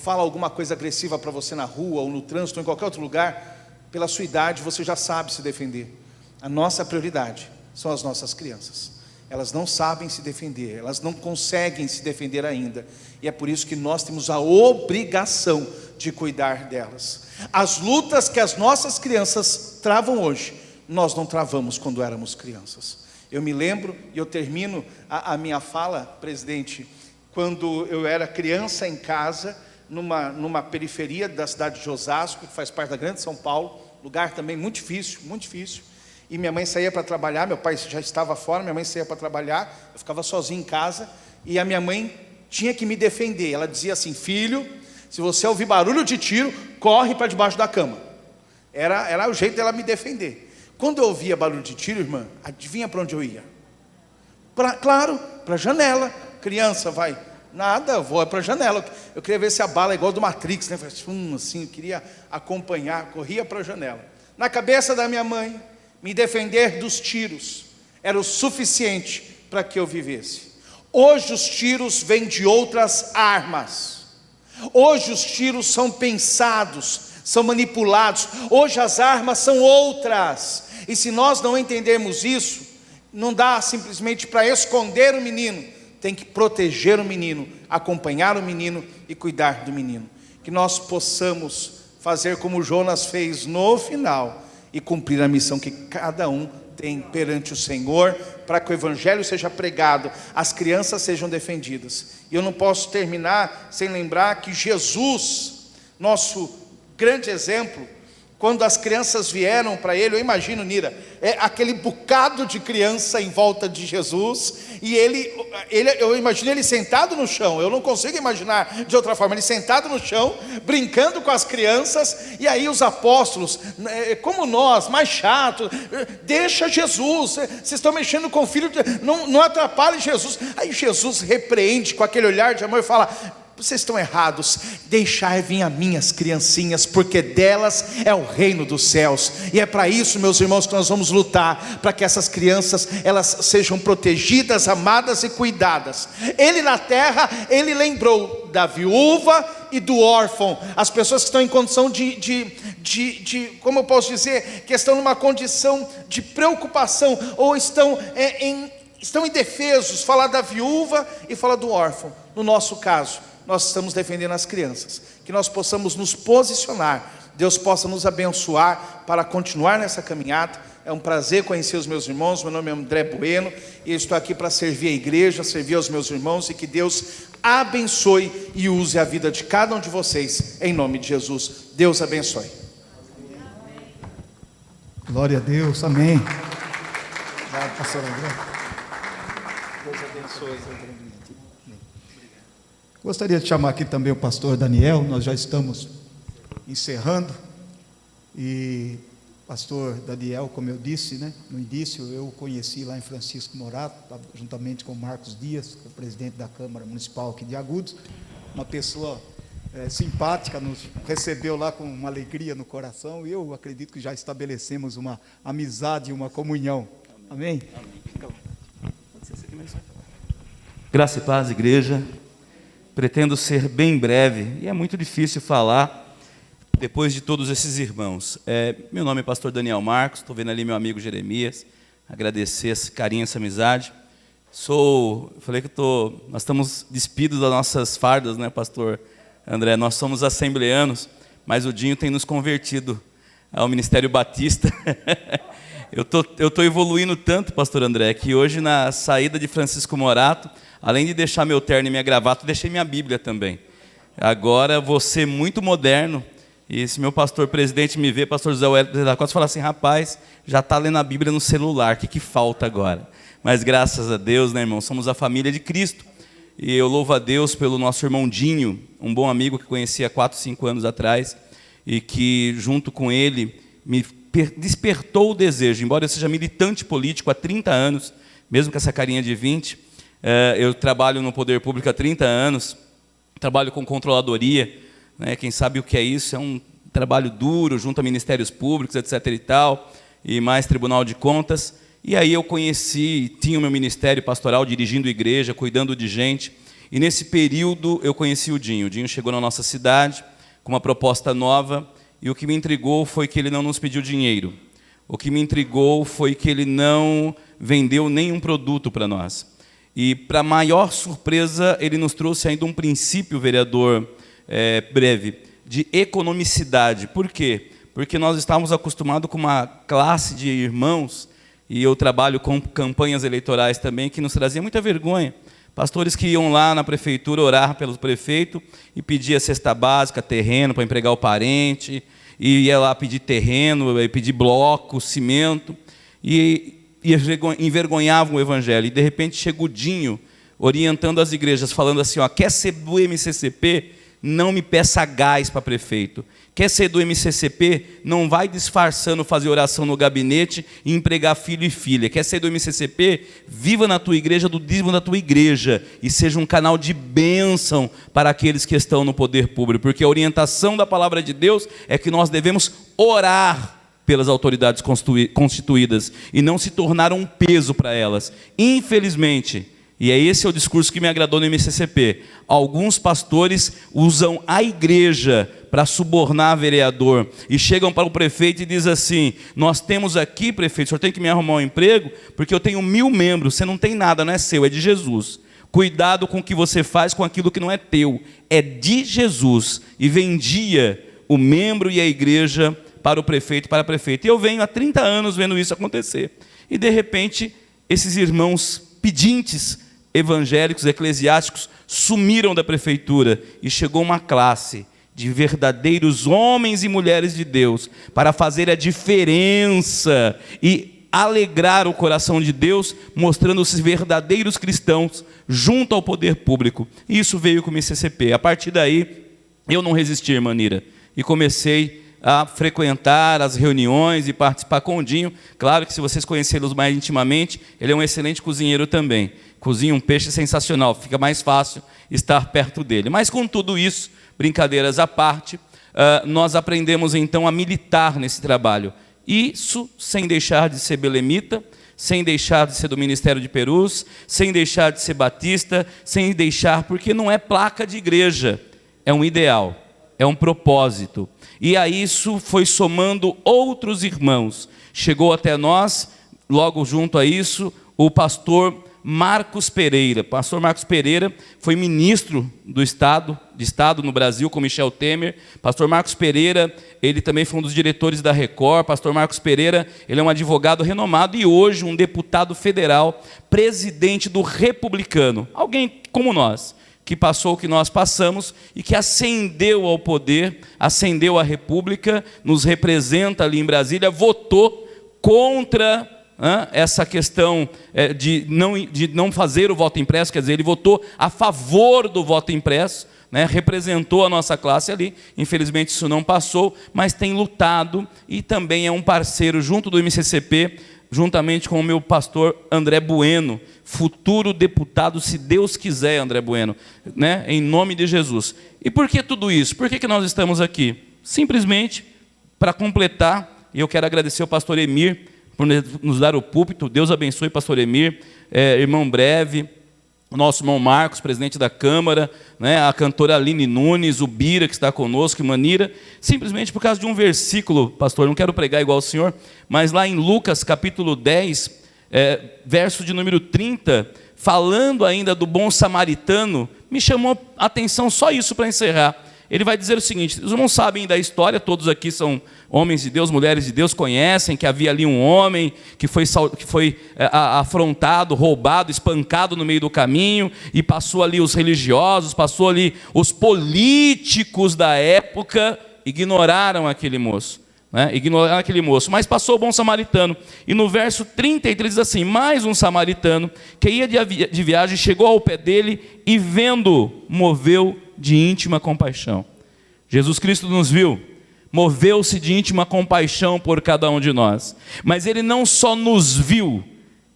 fala alguma coisa agressiva para você na rua, ou no trânsito, ou em qualquer outro lugar, pela sua idade você já sabe se defender. A nossa prioridade são as nossas crianças. Elas não sabem se defender, elas não conseguem se defender ainda, e é por isso que nós temos a obrigação de cuidar delas. As lutas que as nossas crianças travam hoje, nós não travamos quando éramos crianças. Eu me lembro, e eu termino a minha fala, presidente, quando eu era criança em casa, numa periferia da cidade de Osasco, que faz parte da grande São Paulo, lugar também muito difícil, muito difícil. E minha mãe saía para trabalhar, meu pai já estava fora, minha mãe saía para trabalhar, eu ficava sozinho em casa, e a minha mãe tinha que me defender. Ela dizia assim: filho, se você ouvir barulho de tiro, corre para debaixo da cama. Era o jeito dela me defender. Quando eu ouvia barulho de tiro, irmã, adivinha para onde eu ia? Claro, para a janela. Criança, vai, nada, eu vou para a janela. Eu queria ver se a bala é igual do Matrix, né? Assim, eu queria acompanhar, corria para a janela. Na cabeça da minha mãe, me defender dos tiros era o suficiente para que eu vivesse. Hoje os tiros vêm de outras armas. Hoje os tiros são pensados, são manipulados. Hoje as armas são outras. E se nós não entendermos isso, não dá simplesmente para esconder o menino. Tem que proteger o menino, acompanhar o menino e cuidar do menino. Que nós possamos fazer como Jonas fez no final e cumprir a missão que cada um tem perante o Senhor, para que o Evangelho seja pregado, as crianças sejam defendidas. E eu não posso terminar sem lembrar que Jesus, nosso grande exemplo, quando as crianças vieram para ele, eu imagino, Nira, aquele bocado de criança em volta de Jesus, e eu imagino ele sentado no chão. Eu não consigo imaginar de outra forma, ele sentado no chão, brincando com as crianças, e aí os apóstolos, como nós, mais chato, deixa Jesus, vocês estão mexendo com o filho, não atrapalhe Jesus. Aí Jesus repreende com aquele olhar de amor e fala: vocês estão errados, deixai vir a minhas criancinhas, porque delas é o reino dos céus. E é para isso, meus irmãos, que nós vamos lutar, para que essas crianças, elas sejam protegidas, amadas e cuidadas. Ele na terra, ele lembrou da viúva e do órfão, as pessoas que estão em condição como eu posso dizer, que estão numa condição de preocupação, ou estão indefesos. Falar da viúva e falar do órfão. No nosso caso, nós estamos defendendo as crianças, que nós possamos nos posicionar, Deus possa nos abençoar para continuar nessa caminhada. É um prazer conhecer os meus irmãos. Meu nome é André Bueno e eu estou aqui para servir a igreja, servir aos meus irmãos, e que Deus abençoe e use a vida de cada um de vocês, em nome de Jesus. Deus abençoe. Glória a Deus, amém. Obrigado, pastor André. Deus abençoe. Gostaria de chamar aqui também o pastor Daniel. Nós já estamos encerrando. E pastor Daniel, como eu disse, né, no início, eu o conheci lá em Francisco Morato, juntamente com Marcos Dias, que é o presidente da Câmara Municipal aqui de Agudos. Uma pessoa simpática, nos recebeu lá com uma alegria no coração, e eu acredito que já estabelecemos uma amizade e uma comunhão. Amém? Graça e paz, igreja. Pretendo ser bem breve, e é muito difícil falar depois de todos esses irmãos. Meu nome é pastor Daniel Marcos, estou vendo ali meu amigo Jeremias, agradecer esse carinho, essa amizade. Falei que nós estamos despidos das nossas fardas, né, pastor André? Nós somos assembleanos, mas o Dinho tem nos convertido ao Ministério Batista. Eu estou evoluindo tanto, pastor André, que hoje na saída de Francisco Morato, além de deixar meu terno e minha gravata, deixei minha Bíblia também. Agora vou ser muito moderno. E se meu pastor presidente me vê, pastor José Wellington da Costa, fala assim: rapaz, já está lendo a Bíblia no celular, o que falta agora? Mas graças a Deus, né, irmão, somos a família de Cristo. E eu louvo a Deus pelo nosso irmão Dinho, um bom amigo que conheci há 4, 5 anos atrás, e que junto com ele me despertou o desejo, embora eu seja militante político há 30 anos, mesmo com essa carinha de 20, eu trabalho no poder público há 30 anos, trabalho com controladoria, né, quem sabe o que é isso, é um trabalho duro, junto a ministérios públicos, etc. e tal, e mais Tribunal de Contas. E aí eu tinha o meu ministério pastoral, dirigindo igreja, cuidando de gente, e nesse período eu conheci o Dinho. O Dinho chegou na nossa cidade com uma proposta nova, e o que me intrigou foi que ele não nos pediu dinheiro. O que me intrigou foi que ele não vendeu nenhum produto para nós. E, para maior surpresa, ele nos trouxe ainda um princípio, vereador, breve, de economicidade. Por quê? Porque nós estávamos acostumados com uma classe de irmãos, e eu trabalho com campanhas eleitorais também, que nos trazia muita vergonha. Pastores que iam lá na prefeitura orar pelo prefeito e pedia cesta básica, terreno para empregar o parente, e ia lá pedir terreno, pedir bloco, cimento, e envergonhavam o evangelho. E de repente chega o Dinho orientando as igrejas, falando assim: quer ser do MCCP? Não me peça gás para prefeito. Quer ser do MCCP? Não vai disfarçando fazer oração no gabinete e empregar filho e filha. Quer ser do MCCP? Viva na tua igreja, do dízimo da tua igreja, e seja um canal de bênção para aqueles que estão no poder público, porque a orientação da palavra de Deus é que nós devemos orar pelas autoridades constituídas e não se tornar um peso para elas. Infelizmente, e esse é o discurso que me agradou no MCCP, alguns pastores usam a igreja para subornar vereador, e chegam para o prefeito e dizem assim: nós temos aqui, prefeito, o senhor tem que me arrumar um emprego, porque eu tenho 1000 membros, você não tem nada, não é seu, é de Jesus. Cuidado com o que você faz com aquilo que não é teu, é de Jesus. E vendia o membro e a igreja para o prefeito e para a prefeita. E eu venho há 30 anos vendo isso acontecer. E de repente, esses irmãos pedintes evangélicos, eclesiásticos, sumiram da prefeitura, e chegou uma classe de verdadeiros homens e mulheres de Deus para fazer a diferença e alegrar o coração de Deus, mostrando esses verdadeiros cristãos junto ao poder público. E isso veio com o MCCP. A partir daí, eu não resisti, irmã Nira, e comecei a frequentar as reuniões e participar com o Dinho. Claro que, se vocês conhecê-los mais intimamente, ele é um excelente cozinheiro também. Cozinha um peixe sensacional, fica mais fácil estar perto dele. Mas, com tudo isso, brincadeiras à parte, nós aprendemos então a militar nesse trabalho. Isso sem deixar de ser belemita, sem deixar de ser do Ministério de Perus, sem deixar de ser batista, sem deixar, porque não é placa de igreja, é um ideal, é um propósito. E a isso foi somando outros irmãos. Chegou até nós, logo junto a isso, o pastor Marcos Pereira. Pastor Marcos Pereira foi ministro de Estado no Brasil com Michel Temer. Pastor Marcos Pereira, ele também foi um dos diretores da Record. Pastor Marcos Pereira, ele é um advogado renomado e hoje um deputado federal, presidente do Republicano. Alguém como nós, que passou o que nós passamos e que ascendeu ao poder, ascendeu à República, nos representa ali em Brasília, votou contra essa questão de não fazer o voto impresso, quer dizer, ele votou a favor do voto impresso, representou a nossa classe ali. Infelizmente isso não passou, mas tem lutado e também é um parceiro junto do MCCP, juntamente com o meu pastor André Bueno, futuro deputado, se Deus quiser, André Bueno, em nome de Jesus. E por que tudo isso? Por que nós estamos aqui? Simplesmente para completar, e eu quero agradecer ao pastor Emir por nos dar o púlpito. Deus abençoe, pastor Emir, irmão Breve, o nosso irmão Marcos, presidente da Câmara, a cantora Aline Nunes, o Bira, que está conosco, Manira, simplesmente por causa de um versículo, pastor, não quero pregar igual o senhor, mas lá em Lucas, capítulo 10, verso de número 30, falando ainda do bom samaritano, me chamou a atenção só isso para encerrar. Ele vai dizer o seguinte: os irmãos sabem da história, todos aqui são homens de Deus, mulheres de Deus, conhecem que havia ali um homem que foi afrontado, roubado, espancado no meio do caminho, e passou ali os religiosos, passou ali os políticos da época, ignoraram aquele moço. Ignoraram aquele moço, mas passou o bom samaritano. E no verso 33 diz assim: mais um samaritano que ia de viagem chegou ao pé dele e vendo, moveu de íntima compaixão. Jesus Cristo nos viu, moveu-se de íntima compaixão por cada um de nós, mas ele não só nos viu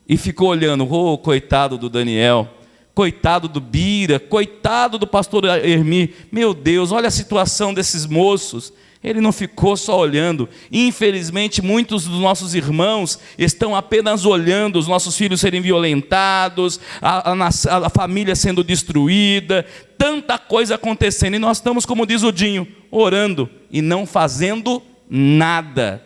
e ficou olhando, coitado do Daniel, coitado do Bira, coitado do pastor Hermi, meu Deus, olha a situação desses moços. Ele não ficou só olhando. Infelizmente, muitos dos nossos irmãos estão apenas olhando os nossos filhos serem violentados, a família sendo destruída, tanta coisa acontecendo, e nós estamos, como diz o Dinho, orando e não fazendo nada.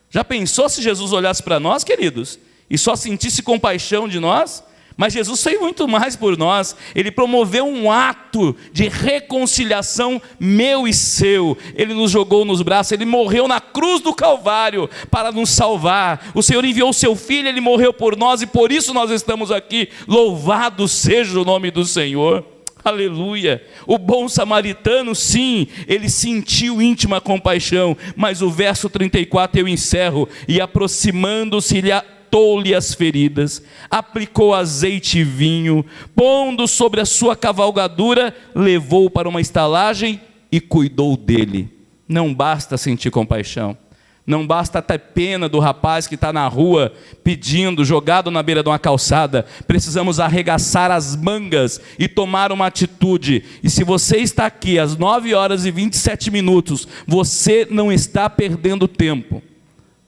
Já pensou se Jesus olhasse para nós, queridos, e só sentisse compaixão de nós? Mas Jesus fez muito mais por nós. Ele promoveu um ato de reconciliação meu e seu. Ele nos jogou nos braços, ele morreu na cruz do Calvário para nos salvar. O Senhor enviou o seu Filho, ele morreu por nós e por isso nós estamos aqui. Louvado seja o nome do Senhor. Aleluia. O bom samaritano, sim, ele sentiu íntima compaixão, mas o verso 34 eu encerro: e aproximando-se, ele atou-lhe as feridas, aplicou azeite e vinho, pondo sobre a sua cavalgadura, levou-o para uma estalagem e cuidou dele. Não basta sentir compaixão, não basta ter pena do rapaz que está na rua pedindo, jogado na beira de uma calçada. Precisamos arregaçar as mangas e tomar uma atitude. E se você está aqui às 9h27, você não está perdendo tempo.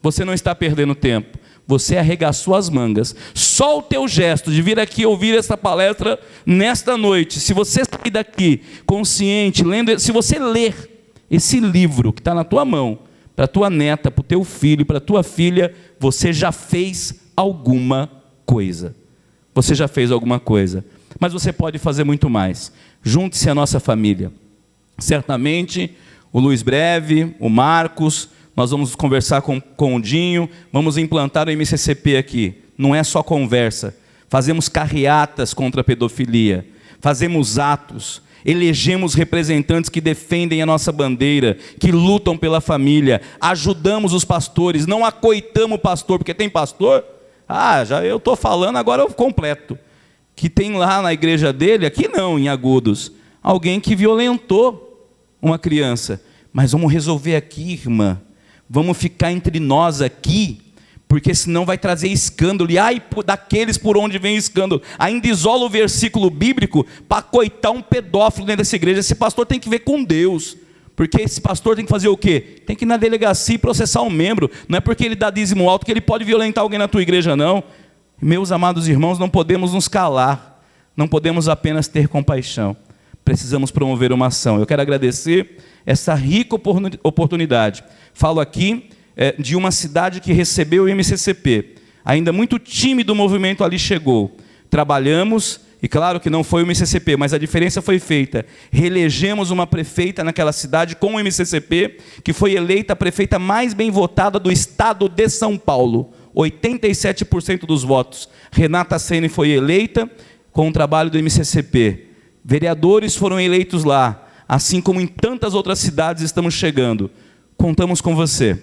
Você não está perdendo tempo. Você arregaçou as mangas. Só o teu gesto de vir aqui ouvir essa palestra nesta noite, se você sair daqui consciente, lendo, se você ler esse livro que está na tua mão, para a tua neta, para o teu filho, para a tua filha, você já fez alguma coisa. Você já fez alguma coisa. Mas você pode fazer muito mais. Junte-se à nossa família. Certamente, o Luiz Breve, o Marcos, nós vamos conversar com o Dinho, vamos implantar o MCCP aqui. Não é só conversa. Fazemos carreatas contra a pedofilia. Fazemos atos. Elegemos representantes que defendem a nossa bandeira, que lutam pela família. Ajudamos os pastores. Não acoitamos o pastor, porque tem pastor. Já eu estou falando, agora eu completo. Que tem lá na igreja dele, aqui não, em Agudos, alguém que violentou uma criança. Mas vamos resolver aqui, irmã. Vamos ficar entre nós aqui, porque senão vai trazer escândalo. E ai daqueles por onde vem escândalo. Ainda isola o versículo bíblico para coitar um pedófilo dentro dessa igreja. Esse pastor tem que ver com Deus. Porque esse pastor tem que fazer o quê? Tem que ir na delegacia e processar um membro. Não é porque ele dá dízimo alto que ele pode violentar alguém na tua igreja, não. Meus amados irmãos, não podemos nos calar. Não podemos apenas ter compaixão. precisamos promover uma ação. Eu quero agradecer essa rica oportunidade. Falo aqui de uma cidade que recebeu o MCCP. Ainda muito tímido o movimento ali chegou. Trabalhamos, e claro que não foi o MCCP, mas a diferença foi feita. Reelegemos uma prefeita naquela cidade com o MCCP, que foi eleita a prefeita mais bem votada do estado de São Paulo. 87% dos votos. Renata Ceni foi eleita com o trabalho do MCCP. Vereadores foram eleitos lá, assim como em tantas outras cidades estamos chegando. Contamos com você,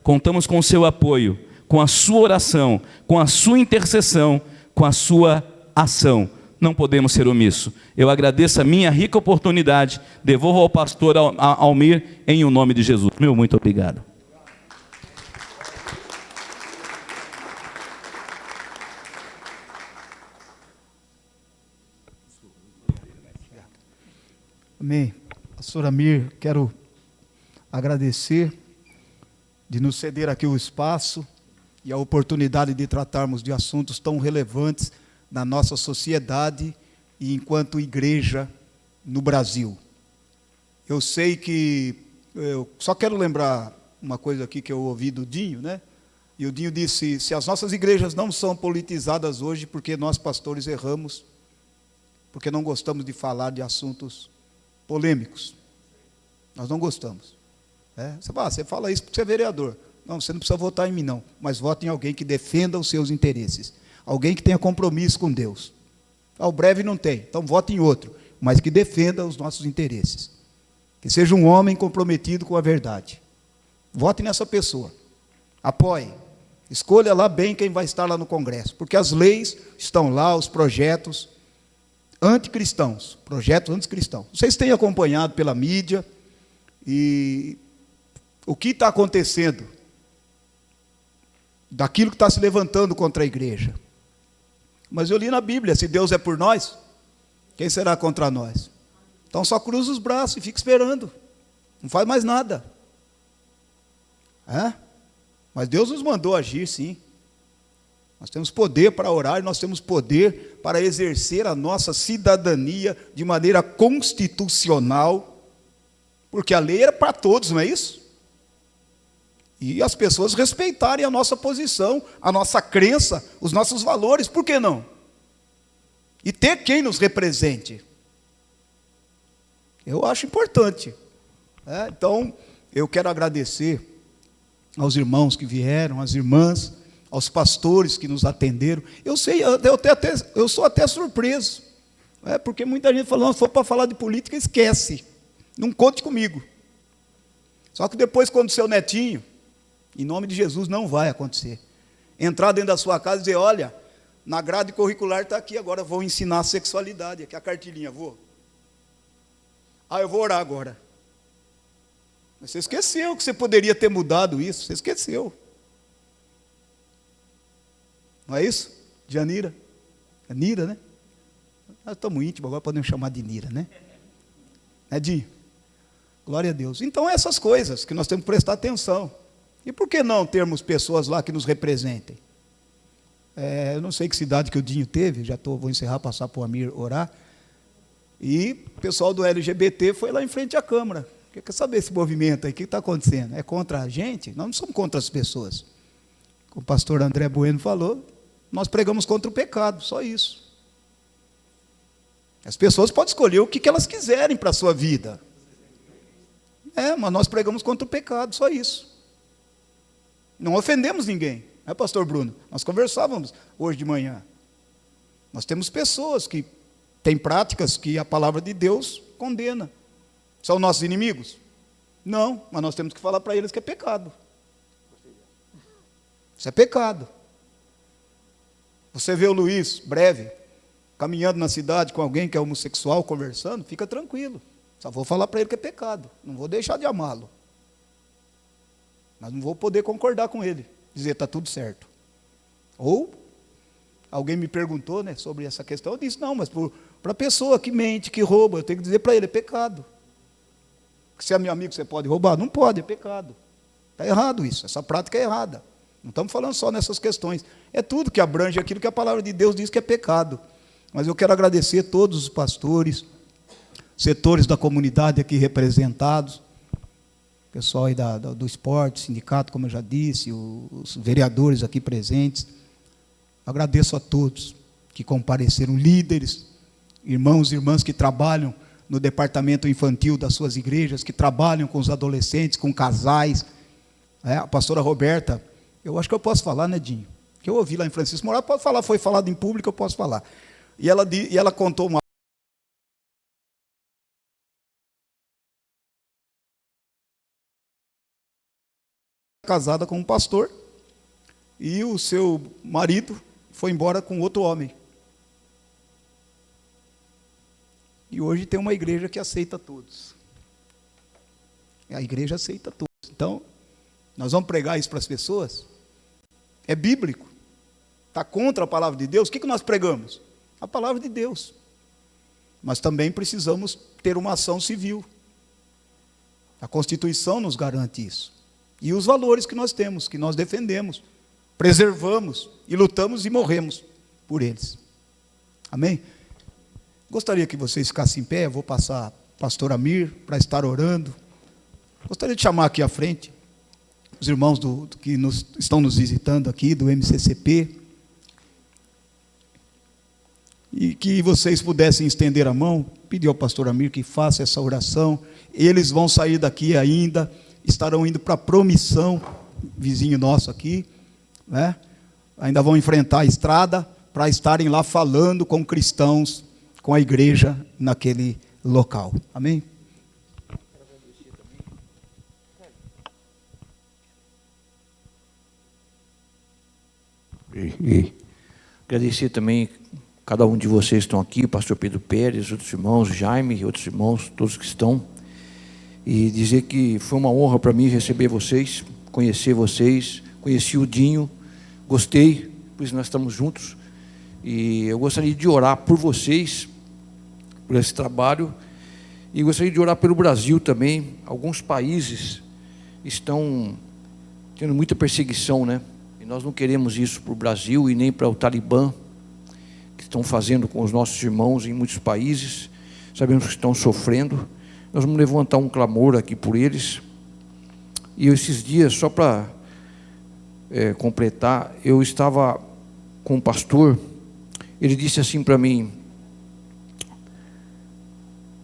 contamos com o seu apoio, com a sua oração, com a sua intercessão, com a sua ação. Não podemos ser omissos. Eu agradeço a minha rica oportunidade, devolvo ao pastor Almir em o nome de Jesus. Meu muito obrigado. Amém. Pastor Amir, quero agradecer de nos ceder aqui o espaço e a oportunidade de tratarmos de assuntos tão relevantes na nossa sociedade e enquanto igreja no Brasil. Eu sei que, eu só quero lembrar uma coisa aqui que eu ouvi do Dinho, né? E o Dinho disse, se as nossas igrejas não são politizadas hoje, porque nós pastores erramos, porque não gostamos de falar de assuntos polêmicos. Nós não gostamos. Você fala isso porque você é vereador. Não, você não precisa votar em mim, não. Mas vote em alguém que defenda os seus interesses. Alguém que tenha compromisso com Deus. O breve não tem, então vote em outro. Mas que defenda os nossos interesses. Que seja um homem comprometido com a verdade. Vote nessa pessoa. Apoie. Escolha lá bem quem vai estar lá no Congresso. Porque as leis estão lá, os projetos anticristãos, projetos anticristãos. Vocês têm acompanhado pela mídia e o que está acontecendo daquilo que está se levantando contra a igreja. Mas eu li na Bíblia, se Deus é por nós, quem será contra nós? Então só cruza os braços e fica esperando. Não faz mais nada. Mas Deus nos mandou agir, sim. Nós temos poder para orar e nós temos poder para exercer a nossa cidadania de maneira constitucional, porque a lei era para todos, não é isso? E as pessoas respeitarem a nossa posição, a nossa crença, os nossos valores, por que não? E ter quem nos represente. Eu acho importante. Então, eu quero agradecer aos irmãos que vieram, às irmãs, aos pastores que nos atenderam. Eu sou até surpreso, porque muita gente falou, se for para falar de política, esquece, não conte comigo. Só que depois, quando o seu netinho, em nome de Jesus, não vai acontecer, entrar dentro da sua casa e dizer, olha, na grade curricular está aqui, agora vou ensinar a sexualidade, aqui a cartilhinha, vou. Eu vou orar agora. Mas você esqueceu que você poderia ter mudado isso, você esqueceu. Não é isso? Janira? É Nira, né? Nós estamos íntimos, agora podemos chamar de Nira, né? Dinho? Glória a Deus. Então, essas coisas que nós temos que prestar atenção. E por que não termos pessoas lá que nos representem? Eu não sei que cidade que o Dinho teve, vou encerrar, passar para o Amir orar. E o pessoal do LGBT foi lá em frente à Câmara. Quer saber esse movimento aí? O que está acontecendo? É contra a gente? Nós não somos contra as pessoas. Como o pastor André Bueno falou, nós pregamos contra o pecado, só isso. As pessoas podem escolher o que elas quiserem para a sua vida. Mas nós pregamos contra o pecado, só isso. Não ofendemos ninguém, não é, pastor Bruno? Nós conversávamos hoje de manhã. Nós temos pessoas que têm práticas que a palavra de Deus condena. São nossos inimigos? Não, mas nós temos que falar para eles que é pecado. Isso é pecado. Você vê o Luiz, breve, caminhando na cidade com alguém que é homossexual, conversando, fica tranquilo. Só vou falar para ele que é pecado. Não vou deixar de amá-lo. Mas não vou poder concordar com ele. Dizer, está tudo certo. Ou, alguém me perguntou, né, sobre essa questão, eu disse, não, mas para a pessoa que mente, que rouba, eu tenho que dizer para ele, é pecado. Se é meu amigo, você pode roubar? Não pode, é pecado. Está errado isso, essa prática é errada. Não estamos falando só nessas questões. É tudo que abrange aquilo que a palavra de Deus diz que é pecado. Mas eu quero agradecer a todos os pastores, setores da comunidade aqui representados, pessoal aí do esporte, sindicato, como eu já disse, os vereadores aqui presentes. Agradeço a todos que compareceram, líderes, irmãos e irmãs que trabalham no departamento infantil das suas igrejas, que trabalham com os adolescentes, com casais. A pastora Roberta, eu acho que eu posso falar, né, Dinho? Que eu ouvi lá em Francisco Moraes, pode falar, foi falado em público, eu posso falar. E ela contou uma casada com um pastor, e o seu marido foi embora com outro homem. E hoje tem uma igreja que aceita todos. A igreja aceita todos. Então, nós vamos pregar isso para as pessoas? É bíblico. Está contra a palavra de Deus? O que nós pregamos? A palavra de Deus. Mas também precisamos ter uma ação civil. A Constituição nos garante isso. E os valores que nós temos, que nós defendemos, preservamos e lutamos e morremos por eles. Amém? Gostaria que vocês ficassem em pé. Eu vou passar o pastor Amir para estar orando. Gostaria de chamar aqui à frente os irmãos que estão nos visitando aqui, do MCCP, e que vocês pudessem estender a mão, pedir ao pastor Amir que faça essa oração. Eles vão sair daqui ainda, estarão indo para a Promissão, vizinho nosso aqui, né? Ainda vão enfrentar a estrada para estarem lá falando com cristãos, com a igreja naquele local. Amém? E agradecer também cada um de vocês que estão aqui, o pastor Pedro Pérez, outros irmãos, Jaime e outros irmãos, todos que estão, e dizer que foi uma honra para mim receber vocês, conhecer vocês, conheci o Dinho, gostei, por isso nós estamos juntos, e eu gostaria de orar por vocês, por esse trabalho, e gostaria de orar pelo Brasil também. Alguns países estão tendo muita perseguição, né? E nós não queremos isso para o Brasil e nem para o Talibã, que estão fazendo com os nossos irmãos em muitos países. Sabemos que estão sofrendo. Nós vamos levantar um clamor aqui por eles. E esses dias, só para completar, eu estava com um pastor, ele disse assim para mim,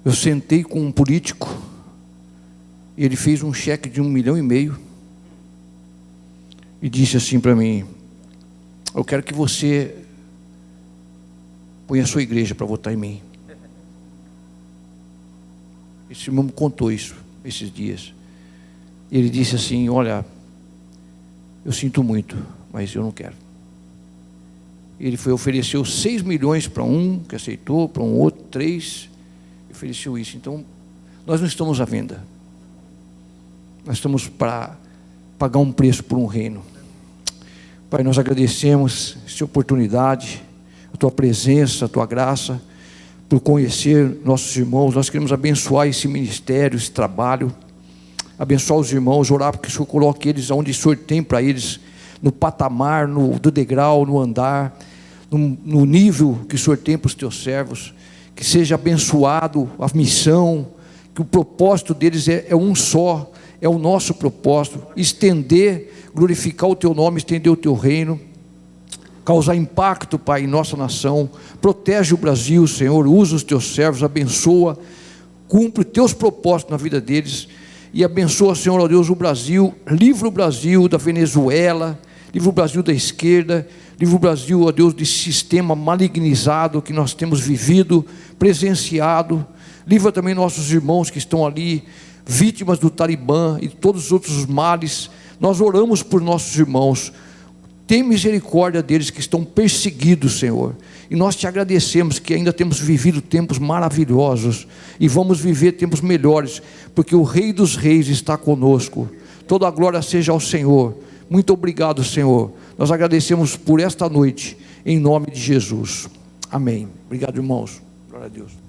eu sentei com um político, ele fez um cheque de 1,5 milhão, e disse assim para mim, eu quero que você ponha a sua igreja para votar em mim. Esse irmão me contou isso esses dias. Ele disse assim, olha, eu sinto muito, mas eu não quero. Ele ofereceu 6 milhões para um, que aceitou, para um outro, 3, ofereceu isso. Então, nós não estamos à venda. Nós estamos para pagar um preço por um reino. Pai, nós agradecemos essa oportunidade, a Tua presença, a Tua graça, por conhecer nossos irmãos. Nós queremos abençoar esse ministério, esse trabalho, abençoar os irmãos, orar para que o Senhor coloque eles onde o Senhor tem para eles, no patamar, do degrau, no andar, no nível que o Senhor tem para os Teus servos, que seja abençoado a missão, que o propósito deles é um só, é o nosso propósito, estender, glorificar o Teu nome, estender o Teu reino, causar impacto, Pai, em nossa nação. Protege o Brasil, Senhor, usa os Teus servos, abençoa, cumpre os Teus propósitos na vida deles, e abençoa, Senhor, ó Deus, o Brasil, livra o Brasil da Venezuela, livra o Brasil da esquerda, livra o Brasil, ó Deus, desse sistema malignizado que nós temos vivido, presenciado. Livra também nossos irmãos que estão ali, vítimas do Talibã e todos os outros males. Nós oramos por nossos irmãos, tem misericórdia deles que estão perseguidos, Senhor, e nós Te agradecemos que ainda temos vivido tempos maravilhosos, e vamos viver tempos melhores, porque o Rei dos Reis está conosco. Toda a glória seja ao Senhor. Muito obrigado, Senhor, nós agradecemos por esta noite, em nome de Jesus, amém. Obrigado, irmãos, glória a Deus.